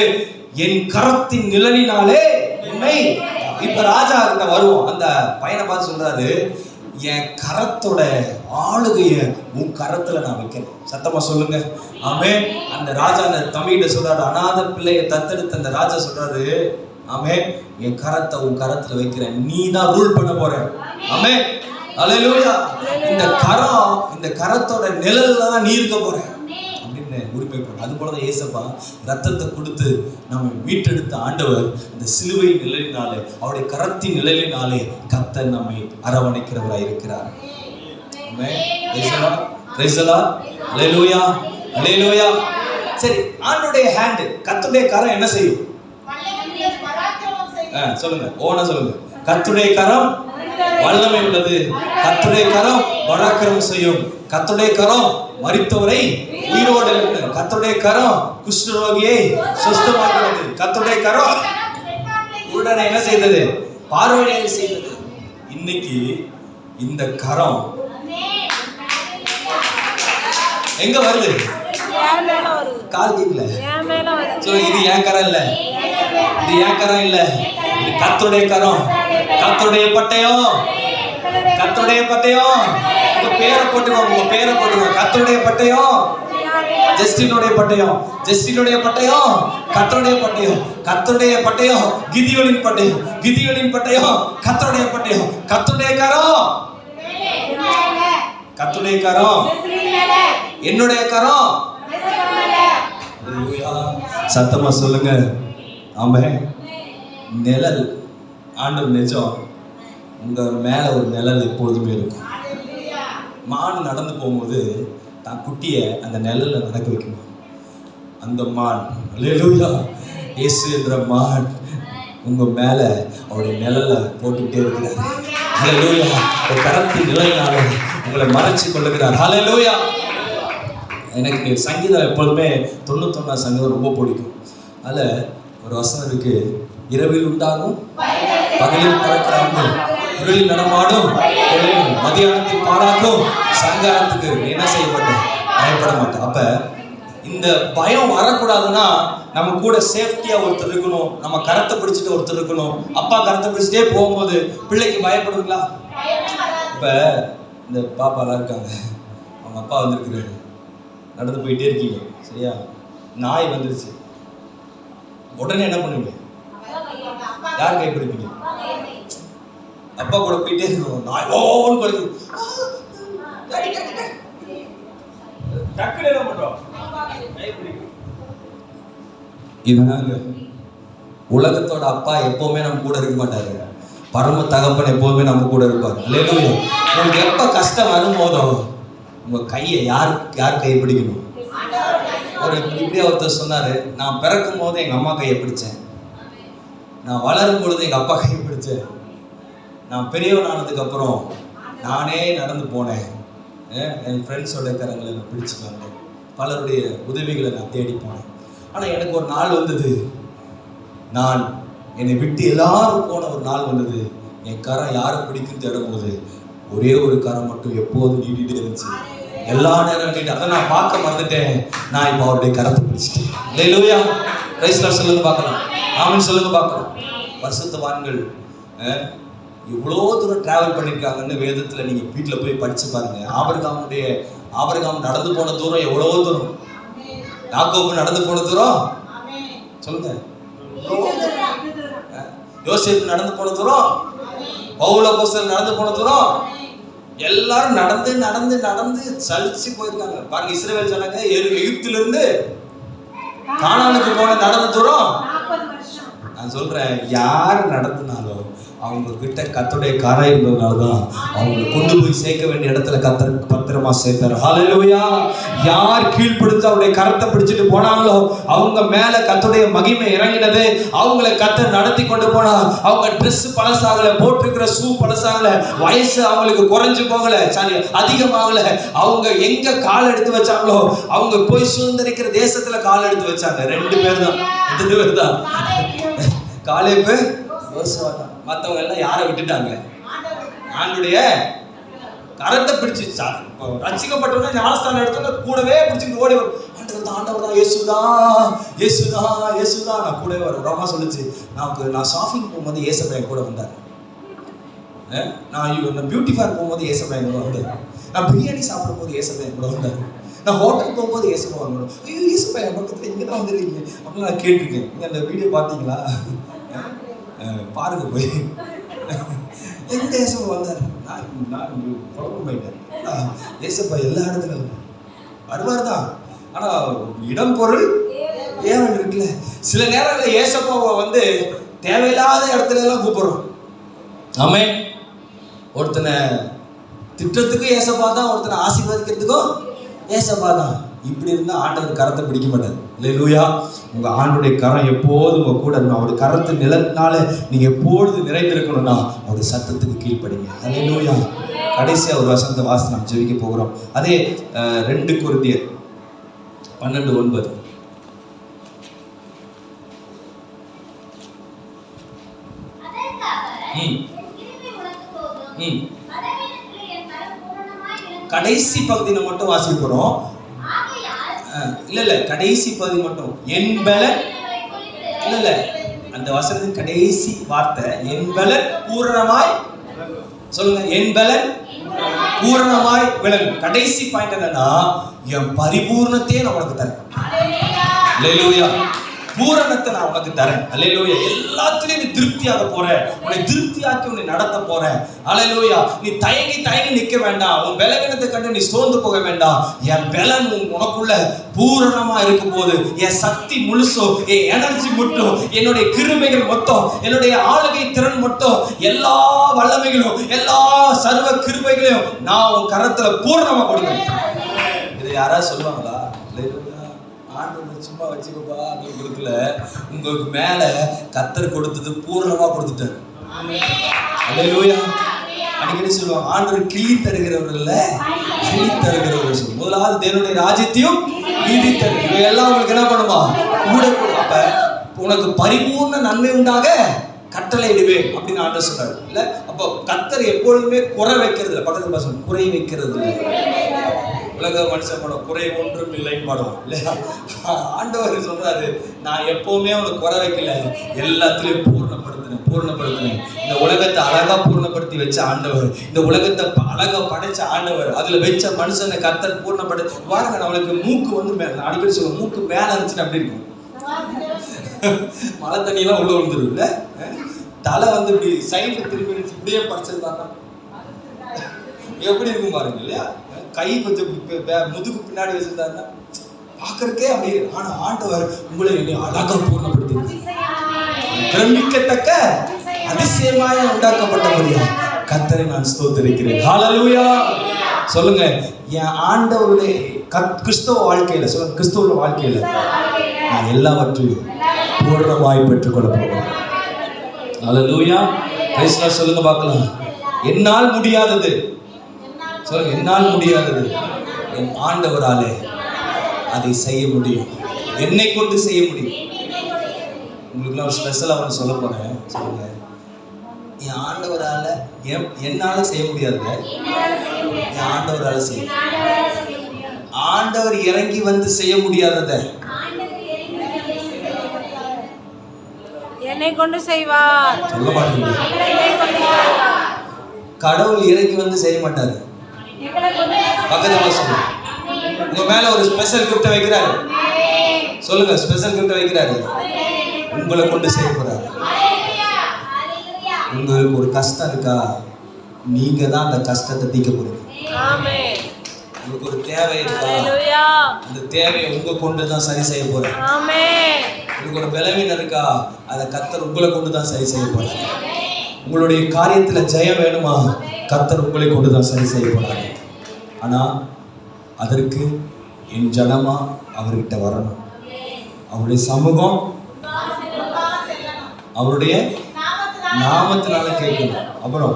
என் கரத்தின் நிழலினாலே உன்னை. இப்ப ராஜா கிட்ட வருவோம். அந்த பையனை பார்த்து சொல்றாரு, என் கரத்தோட ஆளுகைய உன் கரத்துல நான் வைக்கிறேன். சத்தமா சொல்லுங்க ஆமென். அந்த ராஜா அந்த தம்பிகிட்ட சொல்றாரு, அநாத பிள்ளையை தத்தெடுத்த அந்த ராஜா சொல்றாரு, ஆமென், என் கரத்தை உன் கரத்துல வைக்கிறேன், நீ தான் ரூல் பண்ண போற. ஆமென். அல்லேலூயா. இந்த கரத்தோட நிழல்ல தான் நீ இருக்க போற அப்படின்னு உரிமை போற. அது போலதான் ஏசப்பா ரத்தத்தை கொடுத்து நம்ம மீட்டெடுத்த ஆண்டவர் அந்த சிலுவை நிழலினாலே, அவருடைய கரத்தின் நிழலினாலே கர்த்தர் நம்மை அரவணைக்கிறவராய் இருக்கிறார். Amen. Praise the lord. Alleluia. Alleluia. சரி, ஆண்டவருடைய ஹேண்ட், கர்த்தருடைய கரம் என்ன செய்யும்? சொல்லுங்க, ஓனா சொல்லுங்க. கர்த்தருடைய கரம் வல்லமை உள்ளது. கர்த்தருடைய கரம் பராக்கிரமம் செய்யும். கர்த்தருடைய கரம் மரித்தவரை உயிரோடு எழுப்பும். கர்த்தருடைய கரம் குஷ்டரோகியை சுஸ்தமாக்குகிறது. கர்த்தருடைய கரம் உடனே என்ன செய்தது? பார்வையை செய்தது. இன்னைக்கு இந்த கரம் எங்க வருது? கால் கேட்கல. இது என் கரம் இல்ல, இது என் கரம் இல்ல, இது கர்த்தருடைய கரம். கர்த்தருடைய பட்டயம், கர்த்தருடைய பட்டயம். உங்க பேரை போட்டுக்கோங்க, உங்க பேரை போட்டுக்கோங்க. கர்த்தருடைய பட்டயம், ஜஸ்டினுடைய பட்டயம், ஜஸ்டினுடைய பட்டயம், கர்த்தருடைய பட்டயம், கர்த்தருடைய பட்டயம், கிதியோனின் பட்டயம், கிதியோனின் பட்டயம், கர்த்தருடைய பட்டயம், கர்த்தருடைய கரம், கர்த்தருடைய கரம், என்னுடைய கரம். சத்தமா சொல்லுங்க ஆமென். நிழல் ஆண்டவர் நிஜம். உங்க மேல ஒரு நிழல் எப்போதுமே இருக்கும். மான் நடந்து போகும்போது தான் குட்டியை அந்த நிழல்ல நடக்க வைக்கணும். அந்த மான், அல்லேலூயா, இயேசு என்ற மான் உங்க மேல அவருடைய நிழலை போட்டுக்கிட்டே இருக்கிறார். அல்லேலூயா. ஒரு கரத்தின் நிழலினால உங்களை மறைச்சு கொள்ளுகிறார். அல்லேலூயா. எனக்கு சங்கீதம் எப்பொழுதுமே 91 சங்கீதம் ரொம்ப பிடிக்கும். அதில் ஒரு வசனம் இருக்கு, இரவில் உண்டாகும் பகலில் பறக்கிறார்கள், இருளில் நடமாடும் மதியானத்தில் பாடாக்கும், சங்காரத்துக்கு என்ன செய்ய மாட்டேன், பயப்பட மாட்டேன். அப்ப இந்த பயம் வரக்கூடாதுன்னா நம்ம கூட சேஃப்டியா ஒருத்தர் இருக்கணும், நம்ம கரத்தை பிடிச்சிட்டு ஒருத்தர் இருக்கணும். அப்பா கரத்தை பிடிச்சிட்டே போகும்போது பிள்ளைக்கு பயப்படுங்களா? இப்ப இந்த பாப்பாலாம் இருக்காங்க, அவங்க அப்பா வந்திருக்கிறாரு, நடந்து போயிட்டே இருக்கீங்க, சரியா? நாய் வந்துருச்சு, உடனே என்ன பண்ணுவீங்க? யார் கை பிடிப்பீங்க? அப்பா கூட போயிட்டே இருக்கணும், நாய் ஓன்னு குறைக்கும், டக்குனு என்ன பண்றோம்? இதுதாங்க உலகத்தோட அப்பா. எப்பவுமே நம்ம கூட இருக்க மாட்டாரு. பரம தகப்பன் எப்பவுமே நம்ம கூட இருப்பார். அல்லேலூயா. உங்களுக்கு எப்ப கஷ்டம் வரும்போதோ உங்க கையை யார் கை பிடிக்கணும்? ஒரு இப்படியே ஒருத்தர் சொன்னாரு, நான் பிறக்கும் போது எங்க அம்மா கையை பிடிச்சேன், நான் வளரும் பொழுது எங்க அப்பா கையை பிடிச்சேன், நான் பெரியவன் ஆனதுக்கு அப்புறம் நானே நடந்து போனேன், என் ஃப்ரெண்ட்ஸோட கரங்களை நான் பிடிச்சு வந்தேன், பலருடைய உதவிகளை நான் தேடி போனேன். ஆனால் எனக்கு ஒரு நாள் வந்தது, நான் என்னை விட்டு எல்லாரும் போன ஒரு நாள் வந்தது, என் கரம் யாரை பிடிக்கும் தேடும்போது ஒரே ஒரு கரம் மட்டும் எப்போதும் நீட்டிகிட்டே இருந்துச்சு, எல்லா நேரம் நீட்டு. அதை நான் பார்க்க மறந்துட்டேன், நான் இப்போ அவருடைய கரத்தை பிடிச்சிட்டேன். அல்லேலூயா. பிரைஸ் தி லார்ட் சொல்லுங்க பார்க்கலாம். ஆமென் சொல்லுங்க பார்க்கலாம். பரிசுத்தவான்கள் இவ்வளோ தூரம் டிராவல் பண்ணியிருக்காங்கன்னு வேதத்தில் நீங்கள் வீட்டில் போய் படித்து பாருங்க. ஆபிரகாம் நடந்து போன தூரம் எவ்வளோ தூரம், யாக்கோபு நடந்து போன தூரம் சொல்லுங்க, யோசேப்பு நடந்து போன தூரம், பவுல் அப்போஸ்தலர் நடந்து போன தூரம், எல்லாரும் நடந்து நடந்து நடந்து சலிச்சு போயிருக்காங்க. பாருங்க, இஸ்ரவேல் ஜனங்க எகிப்திலிருந்து கானானுக்கு போன நடந்த தூரம் 40 வருஷம். நான் சொல்றேன், யார் நடத்தினாலும் அவங்க கிட்ட கர்த்தருடைய கரம் இருந்ததுனாலதான் அவங்களை கொண்டு போய் சேர்க்க வேண்டிய இடத்துல கர்த்தர் பத்திரமா சேர்த்தாரு. ஹல்லேலூயா. யார் கீழ்ப்படுத்தி அவருடைய கரத்தை பிடிச்சிட்டு போனாங்களோ அவங்க மேல கர்த்தருடைய மகிமை இறங்கினது. அவங்களை கர்த்தர் நடத்தி கொண்டு போனா. அவங்க ட்ரெஸ் பழசாகல, போட்டிருக்கிற ஷூ பழசாகல, வயசு அவங்களுக்கு குறைஞ்சு போகல, அதிகமாகல. அவங்க எங்க கால் எடுத்து வச்சாங்களோ அவங்க போய் சுதந்திரிக்கிற தேசத்துல கால் எடுத்து வச்சாங்க. 2 பேர் தான். 2 பேர் தான். காலேப், யோசுவா தான். மற்றவங்க எல்லாம் யாரை விட்டுட்டாங்க? ஆண்டுடைய கரத்தை பிடிச்சி ரட்சிக்கப்பட்டவங்க ஞானஸ்தானம் எடுத்தோன்னா கூடவே பிடிச்சிட்டு ஓடி வரும். ஆண்டவர் தான் இயேசுதான், இயேசுதான், இயேசுதான். நான் கூடவே வரும். ரோமா சொல்லிச்சு, நான் ஷாப்பிங் போகும்போது ஏசப்பையன் கூட வந்தார். நான் பியூட்டி பார்க் போகும்போது ஏசப்பையன் கூட வந்தார். நான் பிரியாணி சாப்பிடும் போது ஏசப்பையன் கூட வந்தார். நான் ஹோட்டல் போகும்போது ஏசப்பா வாங்கணும். ஐயோ ஏசப்பையன் பக்கத்தில் இங்கே தான் வந்துருக்கீங்க அப்படின்னு நான் கேட்டிருக்கேன். நீங்கள் அந்த வீடியோ பார்த்தீங்களா? பாருங்க போய். எந்த ஏசப்பா வந்தார்? நான் குழப்பம் போயிட்டேன். ஏசப்பா எல்லா இடத்துலையும் வருவார் தான். ஆனால் இடம் பொருள் ஏவல் இருக்குல்ல. சில நேரங்களில் ஏசப்பாவை வந்து தேவையில்லாத இடத்துல எல்லாம் கூப்பிடுறோம். ஆமென். ஒருத்தனை திட்டத்துக்கும் ஏசப்பா தான், ஒருத்தனை ஆசீர்வதிக்கிறதுக்கும் ஏசப்பா தான். இப்படி இருந்தால் ஆண்டவர் கரத்தை பிடிக்க மாட்டார். அல்லேலூயா. உங்கள் ஆண்டுடைய கரம் எப்போதும் உங்கள் கூட இருக்கணும். அவருடைய கரத்து நிலத்தினால நீங்கள் எப்பொழுது நிறைந்திருக்கணும்னா அவருடைய சத்தத்துக்கு கீழ்ப்படிங்க. அல்லேலூயா. கடைசியாக ஒரு வசனத்தை வாசி நாம் ஜெபிக்க போகிறோம். அதே 2 கொரிந்தியர் 12:9. கடைசி பகுதியை மட்டும் வாசிக்க போறோம். இல்ல கடைசி பகுதி மட்டும். என் பலன் இல்ல அந்த வசனத்தின் கடைசி வார்த்தை என் பலன் பூரணமாய், சொல்லுங்க, என் பலன் பூரணமாய் விளங்கும். கடைசி பாயிண்ட் என்னன்னா, என் பரிபூர்ணத்தையே நான் உனக்கு தரேன். அல்லேலூயா. பூரணத்தை நான் உனக்கு தரேன். அல்லேலூயா. எல்லாத்துலயும் நீ திருப்தியாக போற, உன்னை திருப்தியாக்கி உன்னை நடத்த போறேன். அல்லேலூயா. நீ தயங்கி நிக்க வேண்டாம். உன் பலவீனத்தை கண்டு நீ சோர்ந்து போக வேண்டாம். என் பலன் உனக்குள்ள பூரணமா இருக்கும் போது என் சக்தி முழுசும், என் எனர்ஜி மட்டும், என்னுடைய கிருபைகள் மொத்தம், என்னுடைய ஆளுகை திறன் மொத்தம், எல்லா வல்லமைகளும் எல்லா சர்வ கிருபைகளையும் நான் உன் கரத்துல பூரணமா கொடுக்கிறேன். இதை யாராவது சொல்லுவாங்களா? ஆண்டவர் சும்மா வச்சுக்கப்பா அப்படின்னு கொடுக்கல. உங்களுக்கு மேல கர்த்தர் கொடுத்தது பூரணமா கொடுத்துட்டார். அல்லேலூயா. அடிக்கடி சொல்லுவாங்க, ஆண்டவர் கிள்ளி தருகிறவர் இல்ல, கிள்ளி தருகிறவர். முதலாவது தேவனுடைய ராஜ்யத்தையும் நீதி தருகிற எல்லாம் உங்களுக்கு என்ன பண்ணுமா? கூட. அப்ப உனக்கு பரிபூர்ண நன்மை உண்டாக கட்டளை இடுவேன் அப்படின்னு ஆண்டவர் சொல்றாரு இல்ல. அப்போ கர்த்தர் எப்பொழுதுமே குறை வைக்கிறது இல்லை. பக்கத்துல பசங்க குறை வைக்கிறது இல்லை. உலக மனுஷன் படம் குறை ஒன்றும் இல்லைன்னு பாடுவோம் இல்லையா? ஆண்டவர் சொல்றாரு, நான் எப்பவுமே அவனுக்கு குறை வைக்கல, எல்லாத்துலயும் பூர்ணப்படுத்தினேன். இந்த உலகத்தை அழகா பூர்ணப்படுத்தி வச்ச ஆண்டவர், இந்த உலகத்தை அழகா படைச்ச ஆண்டவர், அதுல வச்ச மனுஷனை கர்த்தர் பூர்ணப்படுத்தி பாருங்க. நம்மளுக்கு மூக்கு வந்து அடிக்கடி சொல்லுவோம், மூக்கு மேல இருந்துச்சுன்னா அப்படி இருக்கும். மழை தண்ணியெல்லாம் உள்ள வந்துடும் இல்ல. தலை வந்து இப்படி சைடு திரும்பி இப்படியே பறிச்சிருந்தாங்க எப்படி இருக்கும் பாருங்க இல்லையா? கை கொஞ்சம் முதுகு பின்னாடி வச்சிருந்தாருன்னா பார்க்கறக்கே அப்படியே. ஆனா ஆண்டவர் உங்களை அழகா பூர்ணப்படுத்தி பிரமிக்கத்தக்க அதிசயமாய் உண்டாக்கப்பட்டபடியா கர்த்தரை நான் ஸ்தோத்திரிக்கிறேன். ஹல்லேலூயா. சொல்லுங்க, என் ஆண்டவருடைய கிறிஸ்தவ வாழ்க்கையில, சொல்லுங்க, கிறிஸ்தவ வாழ்க்கையில நான் எல்லாவற்றையும் பூர்ணமாய் பெற்றுக்கொள்ள போகிறேன். ஹல்லேலூயா. Praise the lord. சொல்லுங்க பார்க்கலாம். என்னால் முடியாதது, சொல்லுங்க, என்னால் முடியாதது என் ஆண்டவராலே அதை செய்ய முடியும். என்னை கொண்டு செய்ய முடியும். உங்களுக்கு நான் ஸ்பெஷலாக ஒன்று சொல்ல போறேன். சொல்லுங்க, என் ஆண்டவரால என்னால செய்ய முடியாது, என் ஆண்டவரால செய்ய. ஆண்டவர் இறங்கி வந்து செய்ய முடியாதத என்னை கொண்டு செய்வார். சொல்ல மாட்டீங்க. கடவுள் இறங்கி வந்து செய்ய மாட்டாரு. பக்கத்துல சொல்லுங்க, உங்க மேல ஒரு ஸ்பெஷல் கிஃப்ட் வைக்கிறாரு. சொல்லுங்க, ஸ்பெஷல் கிஃப்ட் வைக்கிறாரு. உங்களை கொண்டு செய்ய போறாரு. உங்களுக்கு ஒரு கஷ்டம் இருக்கா? நீங்க தான் அந்த கஷ்டத்தை தீர்க்க போறீங்க. ஆமென். உங்களுக்கு ஒரு தேவை இருக்கா, ஹalleluya. அந்த தேவையை உங்க கொண்டு தான் சரி செய்ய போறேன். ஆமென். உங்களுக்கு ஒரு பலவீனம் இருக்கா, அதை கர்த்தர் உங்களை கொண்டு தான் சரி செய்ய போறார். உங்களுடைய காரியத்துல ஜெயம் வேணுமா, கர்த்தர் உங்களை கொண்டு தான் சரி செய்ய போறார். ஆனா அதற்கு என் ஜனமா அவர்கிட்ட வரணும். அவருடைய சமூகம் அவருடைய நாமத்தினால கேட்கணும். அப்புறம்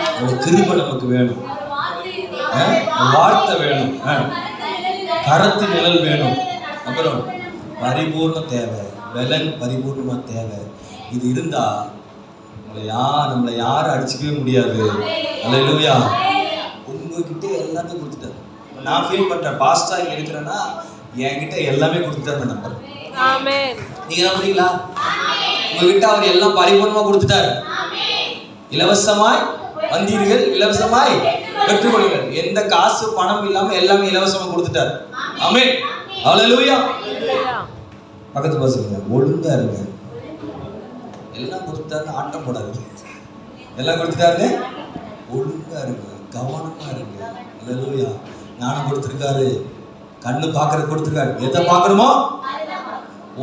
அவருடைய கிருபை நமக்கு வேணும், வார்த்தை வேணும், கரத்து நிழல் வேணும். அப்புறம் பரிபூர்ண தேவை, பலன் பரிபூர்ணமா தேவை. இது இருந்தா நம்மளை யாரும் அடிச்சுக்கவே முடியாது. அல்லேலூயா. உங்ககிட்ட எல்லாத்தையும் கொடுத்துட்டாரு. நான் ஃபீல் பண்றேன், பாஸ்டா இங்க இருக்கிறேன்னா என்கிட்ட எல்லாமே கொடுத்துட்டாரு நம்பர். ஆமென். நீங்க நம்புறீங்களா? உங்ககிட்ட அவர் எல்லாம் பரிபூர்ணமா கொடுத்துட்டாரு. இலவசமாய் வந்தீர்கள், இலவசமாய் பெற்றுக்கொள்ளுங்கள். எந்த காசு பணம் இல்லாம எல்லாமே இலவசமா கொடுத்துட்டாரு. ஆமென். ஹalleluya. பக்கத்து பசங்க ஒழுங்கா இருங்க. எல்லாம் கொடுத்துட்டாருன்னு ஆட்டம் போடாதீங்க. எல்லாம் கொடுத்துட்டாருன்னு ஒழுங்கா இருங்க, கவனமா இருங்க. ஹalleluya. ஞானம் கொடுத்துருக்காரு, கண்ணு பார்க்கறது கொடுத்துருக்காரு. எதை பார்க்கணுமோ,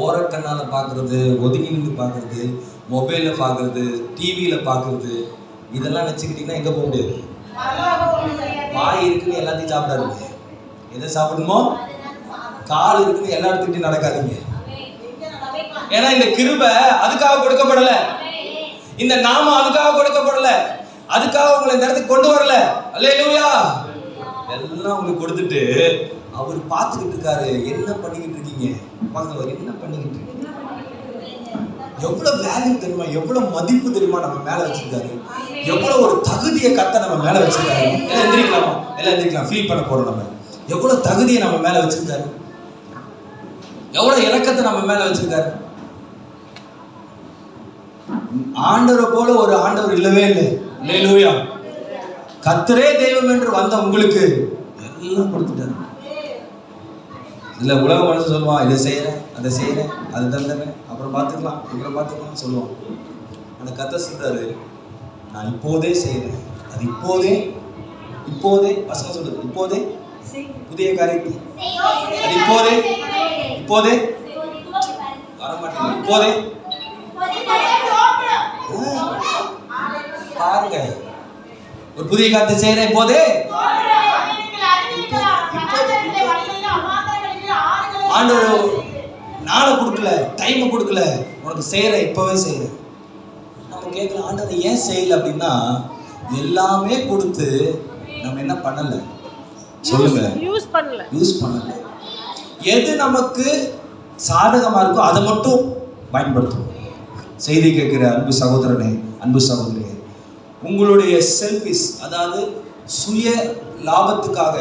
ஓரக்கண்ணால பார்க்கறது, ஒதுங்கி நின்று பார்க்கறது, மொபைல்ல பார்க்கறது, டிவியில பார்க்கறது, இதெல்லாம் வச்சுக்கிட்டீங்கன்னா எங்க போக முடியாது. வாய் இருக்குன்னு எல்லாத்தையும் சாப்பிடாதீங்க. எதை சாப்பிடணுமோ, கால் இருக்குன்னு எல்லா இடத்துக்கிட்டையும் நடக்காதீங்க. ஏன்னா இந்த கிருபை அதுக்காக கொடுக்கப்படல, இந்த நாமம் அதுக்காக கொடுக்கப்படல, அதுக்காக உங்களை இந்த இடத்துக்கு கொண்டு வரல. அல்லேலூயா. எல்லாம் உங்களுக்கு கொடுத்துட்டு அவர் பார்த்துக்கிட்டு இருக்காரு, என்ன பண்ணிக்கிட்டு இருக்கீங்க, என்ன பண்ணிக்கிட்டு இருக்கீங்க. எவ்வளவு வேல்யூ தெரியுமா, எவ்வளவு மதிப்பு தெரியுமா நம்ம மேல வச்சிருக்காரு, எவ்வளவு ஒரு தகுதியை கத்த நம்ம மேல வச்சிருக்காரு. எல்லாம் எந்திரிக்கலாமா, எல்லாம் எந்திரிக்கலாம். ஃபீல் பண்ண போறோம். நம்ம எவ்வளவு தகுதியை நம்ம மேல வச்சிருக்காரு, எவ்வளவு இரக்கத்தை நம்ம மேல வச்சிருக்காரு. ஆண்டவரை போல ஒரு ஆண்டவர் இல்லவே இல்லை. அல்லேலூயா. கர்த்தரே தெய்வம் என்று வந்த உங்களுக்கு எல்லாம் கொடுத்துட்டாரு. இல்ல உலக மனுஷன் சொல்லுவான், இதை செய்யறேன், அதை செய்யறேன், அதை தந்துடுறேன், அப்புறம் பார்த்துக்கலாம் சொல்லுவான். அந்த கர்த்தர் சொல்றாரு, நான் இப்போதே செய்யறேன், அது இப்போதே பசங்க சொல்றது, இப்போதே புதிய காரியத்தை, அது இப்போதே வர மாட்டேங்குது. இப்போதே பாருங்க, ஒரு புதிய காரியத்தை செய்யறேன். இப்போதே ஆண்டவர் நாளை கொடுக்கல, டைமை கொடுக்கல, உனக்கு செய்யறேன், இப்பவே செய்யறேன். நம்ம கேட்கலாம், ஆண்டவர் ஏன் செய்யல அப்படின்னா, எல்லாமே கொடுத்து நம்ம என்ன பண்ணல சொல்லுங்க, யூஸ் பண்ணல. எது நமக்கு சாதகமா இருக்கோ அதை மட்டும் பயன்படுத்தும். செய்தி கேட்கிற அன்பு சகோதரனே, அன்பு சகோதரியே, உங்களுடைய செல்ஃபிஷ், அதாவது சுய லாபத்துக்காக,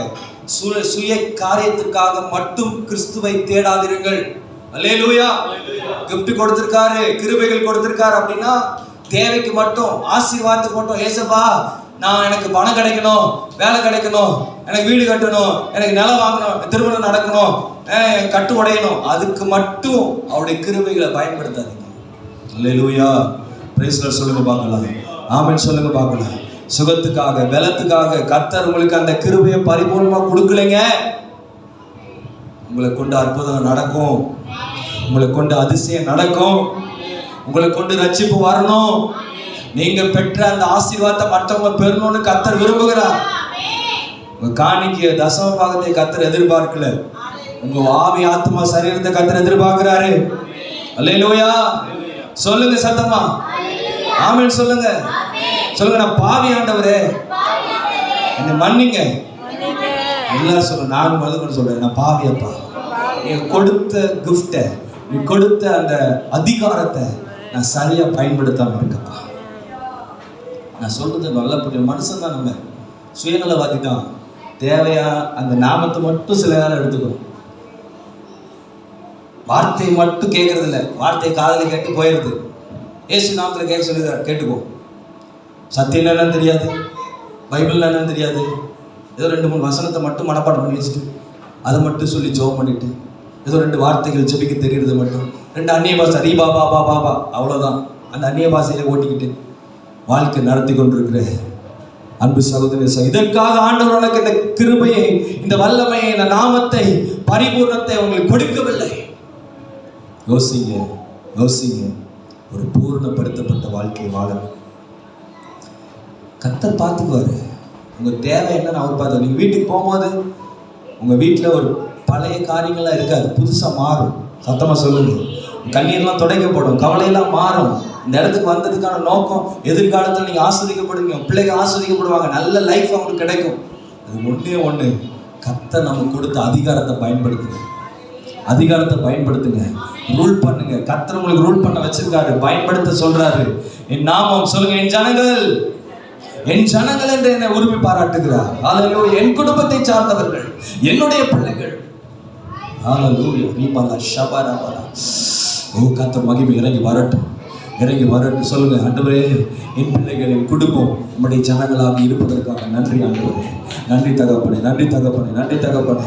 சுய காரியத்துக்காக மட்டும் கிறிஸ்துவை தேடாதீர்கள். அல்லேலூயா. கிஃப்ட் கொடுத்திருக்காரு, கிருபைகள் கொடுத்திருக்காரு அப்படின்னா தேவைக்கு மட்டும், ஆசீர்வாதத்துக்கு மட்டும், ஏசப்பா நான் எனக்கு பணம் கிடைக்கணும், வேலை கிடைக்கணும், எனக்கு வீடு கட்டணும், எனக்கு நிலம் வாங்கணும், திருமணம் நடக்கணும், கட்டு உடையணும், அதுக்கு மட்டும் அவருடைய கிருபைகளை பயன்படுத்தாதீங்க. அல்லேலூயா. பிரைஸ் தி லார்ட் சொல்லுங்க பார்க்கலாம். ஆமென் சொல்லுங்க பார்க்கலாம். சுகத்துக்காக, பலத்துக்காக கர்த்தர் உங்களுக்கு அந்த கிருபையை பரிபூர்ணமா கொடுக்கலைங்க. உங்களை கொண்டு அற்புதம் நடக்கும், உங்களை கொண்டு அதிசயம் நடக்கும், உங்களை கொண்டு ரட்சிப்பு வரணும். நீங்க பெற்ற அந்த ஆசீர்வாதத்தை மற்றவங்க பெறணும்னு கர்த்தர் விரும்புகிறார். உங்க காணிக்கை தசம பாகத்தை கர்த்தர் எதிர்பார்க்கல, உங்க ஆவி ஆத்மா சரீரத்தை கர்த்தர் எதிர்பார்க்கிறாரு. அல்லேலூயா. சொல்லுங்க சத்தமா ஆமென் சொல்லுங்க. சொல்லுங்க, நான் பாவி ஆண்டவரே என்னை மன்னிங்க. எல்லாரும் சொல்லுங்க, நானும் மதுமன் சொல்றேன், நான் பாவி அப்பா. நீ கொடுத்த கிஃப்டை, நீ கொடுத்த அந்த அதிகாரத்தை நான் சரியா பயன்படுத்தாம இருக்கப்பா. நான் சொல்றது நல்ல புரிய மனுஷன் தான், நம்ம சுயநலவாதி தான். தேவையா அந்த நாமத்தை மட்டும் சில நேரம் எடுத்துக்கணும். வார்த்தையை மட்டும் கேட்கறது இல்லை, வார்த்தையை காதல கேட்டு போயிடுது. ஏசு நாமத்தில் கேட்க சொல்லுகிறார், கேட்டுக்கோ. சத்தியம் என்னன்னு தெரியாது, பைபிள் என்னன்னு தெரியாது, ஏதோ 2-3 வசனத்தை மட்டும் மனப்பாடம் பண்ணி வச்சுட்டு அதை மட்டும் சொல்லி ஜெபம் பண்ணிட்டு, ஏதோ 2 வார்த்தைகள் ஜெபிக்க தெரியுறது மட்டும், 2 அந்நிய பாஷை ரீ பாபா பாபா, அவ்வளோதான். அந்த அந்நிய பாஷையில ஓட்டிக்கிட்டு வாழ்க்கை நடத்தி கொண்டிருக்கிற அன்பு சகோதரி, இதற்காக ஆண்டவர் உனக்கு இந்த கிருபையை, இந்த வல்லமையை, இந்த நாமத்தை, பரிபூர்ணத்தை உங்களுக்கு கொடுக்கவில்லை. யோசிங்க, யோசிங்க. ஒரு பூர்ணப்படுத்தப்பட்ட வாழ்க்கை வாழணும். கர்த்தர் பார்த்துக்குவாரு. உங்க தேவை என்னன்னு அவர் பார்த்து. நீங்க வீட்டுக்கு போகும்போது உங்க வீட்டில் ஒரு பழைய காரியங்கள்லாம் இருக்காது, புதுசா மாறும். சத்தமா சொல்லுங்க. கண்ணீர்லாம் துடைக்கப்படும், கவலையெல்லாம் மாறும். இந்த இடத்துக்கு வந்ததுக்கான நோக்கம், எதிர்காலத்தில் நீங்க ஆஸ்வதிக்கப்படுவீங்க, பிள்ளைங்க ஆஸ்வதிக்கப்படுவாங்க, நல்ல லைஃப் அவங்களுக்கு கிடைக்கும். அது ஒண்ணே ஒண்ணு, கர்த்தர் நமக்கு கொடுத்த அதிகாரத்தை பயன்படுத்துங்க. அதிகாரத்தை பயன்படுத்துங்க. ரூல் பண்ணுங்க. கர்த்தர் உங்களுக்கு ரூல் பண்ண வச்சிருக்காரு, பயன்படுத்த சொல்றாரு. என் நாமம் சொல்லுங்க, என் ஜனங்கள், என் ஜனங்கள் என்று என்னை உரிமை பாராட்டுகிறார். ஹல்லேலூயா. என் குடும்பத்தை சார்ந்தவர்கள், என்னுடைய பிள்ளைகள். ஹல்லேலூயா. ரீபாலா ஷபரபரா. ஓ கர்த்தர் மகிமை இறங்கி வரட்டும், இறங்கி வரட்டும். சொல்லுங்க, ஆண்டவரே, என் பிள்ளைகள், என் குடும்பம் நம்முடைய ஜனங்களாக இருப்பதற்காக நன்றி ஆண்டவரே. நன்றி தகப்பனே, நன்றி தகப்பனே, நன்றி தகப்பனே.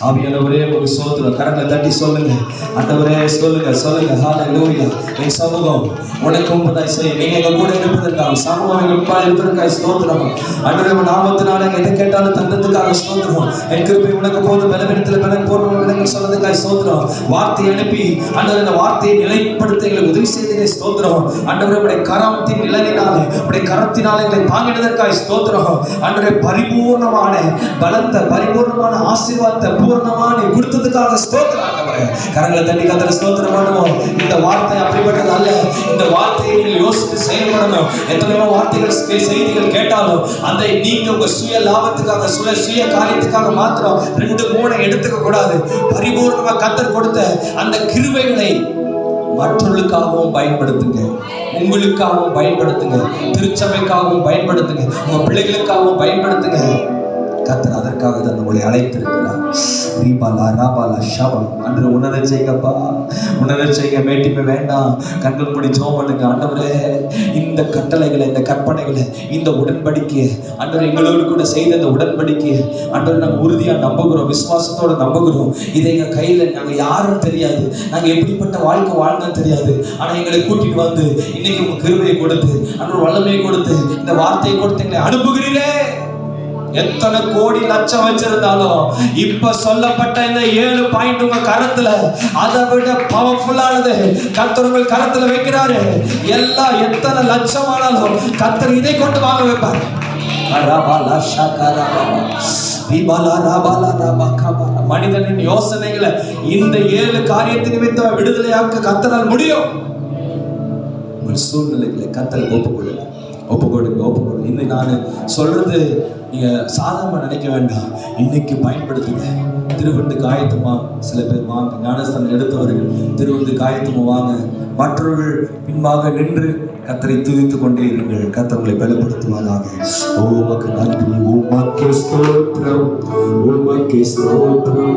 ஆவியானவரே, ஒரு ஸ்தோத்திரம். கரங்களை தட்டி சொல்லுங்க, ஆண்டவரே, சொல்லுங்க, சொல்லுங்க. ஹல்லேலூயா. என் சமூகம் உனக்கு முன்பதாய் செய்ய, நீங்க எங்க கூட இருப்பதற்காக, சமூகம் எங்க முன்பாக இருப்பதற்காக ஸ்தோத்திரம். ஆண்டவரே, நாமத்தினால எதை கேட்டாலும் தந்ததுக்காக ஸ்தோத்திரம். என் கிருபை உனக்கு போதும், பலவீனத்தில் பலன் போடுவோம் சொன்னதுக்காக ஸ்தோத்திரம். வார்த்தை அனுப்பி ஆண்டவரே, இந்த வார்த்தையை நிலைப்படுத்த எங்களுக்கு உதவி செய்ததே ஸ்தோத்திரம். ஆண்டவரே, உடைய கரத்தின் நிழலினாலே, உடைய கரத்தினாலே எங்களை தாங்கினதற்காக ஸ்தோத்திரம். ஆண்டவரே, பரிபூர்ணமான பலத்தை, பரிபூர்ணமான ஆசீர்வாதத்தை பூர்ணமான கொடுத்ததுக்காக ஸ்தோத்திரம். ஆண்டவரே, கரங்களை தட்டி கர்த்தரை ஸ்தோத்திரம் பண்ணுவோம். இந்த வார்த்தை அப்படிப்பட்டது அல்ல. இந்த வார்த்தையை நீங்கள் யோசித்து செயல்படணும். எத்தனையோ வார்த்தைகள், செய்திகள் கேட்டாலும் அதை நீங்க உங்க சுய லாபத்துக்காக, சுய காரியத்துக்காக மாத்திரம் 2-3 எடுத்துக்க கூடாது. பரிபூர்ணமா கர்த்தர் கொடுத்த அந்த கிருபைகளை மற்றவர்களுக்காகவும் பயன்படுத்துங்க, உங்களுக்காகவும் பயன்படுத்துங்க, திருச்சபைக்காகவும் பயன்படுத்துங்க, உங்க பிள்ளைகளுக்காகவும் பயன்படுத்துங்க. கர்த்தர் அதற்காக தான் உங்களை அழைத்திருக்கிறார். ரீபாலா ராபாலா ஷபா. அன்று உணர செய்யுங்கப்பா, உணர செய்யுங்க. மேட்டிமை வேண்டாம், கண்கள் மூடி ஜெபம் பண்ணுங்க. ஆண்டவரே, இந்த கட்டளைகளை, இந்த கற்பனைகளை, இந்த உடன்படிக்கையை, ஆண்டவர் எங்களோடு கூட செய்த இந்த உடன்படிக்கையை ஆண்டவர் நாங்கள் உறுதியாக நம்புகிறோம், விசுவாசத்தோடு நம்புகிறோம். இதை எங்கள் கையில் நாங்கள் யாரும் தெரியாது, நாங்கள் எப்படிப்பட்ட வாழ்க்கை வாழ்ந்தோம் தெரியாது. ஆனால் எங்களை கூட்டிட்டு வந்து இன்னைக்கு உங்கள் கிருபையை கொடுத்து, ஆண்டவர் வல்லமையை கொடுத்து, இந்த வார்த்தையை கொடுத்து எங்களை அனுப்புகிறீரே. எத்தனை கோடி லட்சம் வச்சிருந்தாலும் இப்ப சொல்லப்பட்ட இந்த 7 பாயிண்ட் உங்க கரத்துல, அதை விட பவர்ஃபுல்லானது கர்த்தர் உங்கள் கரத்துல வைக்கிறாரு. எல்லாம் எத்தனை லட்சம் ஆனாலும் கர்த்தர் இதை கொண்டு வாங்க வைப்பார். மனிதனின் யோசனைகளை இந்த 7 காரியத்தின் நிமித்தம் விடுதலையாக்க கர்த்தரால் முடியும். உங்கள் சூழ்நிலைகளை கர்த்தருக்கு ஒப்புக்கொள்ளுங்க, ஒப்புக்கொடுங்க, ஒப்புக்கொடுங்க. இன்னைக்கு நான் சொல்றது நீங்க சாதாரண நினைக்க வேண்டாம். இன்னைக்கு பயன்படுத்துங்க. திருவிருந்து ஆயத்தமா, சில பேர் வாங்க, ஞானஸ்தானம் எடுத்தவர்கள் திருவிருந்து ஆயத்தமா வாங்க. மற்றவர்கள் பின்பாக நின்று கர்த்தரை துதித்துக் கொண்டே இருங்கள். கர்த்தர் உங்களை பலப்படுத்துவாராக. உமக்கு நன்றி, உமக்கு ஸ்தோத்திரம், உமக்கு ஸ்தோத்திரம்.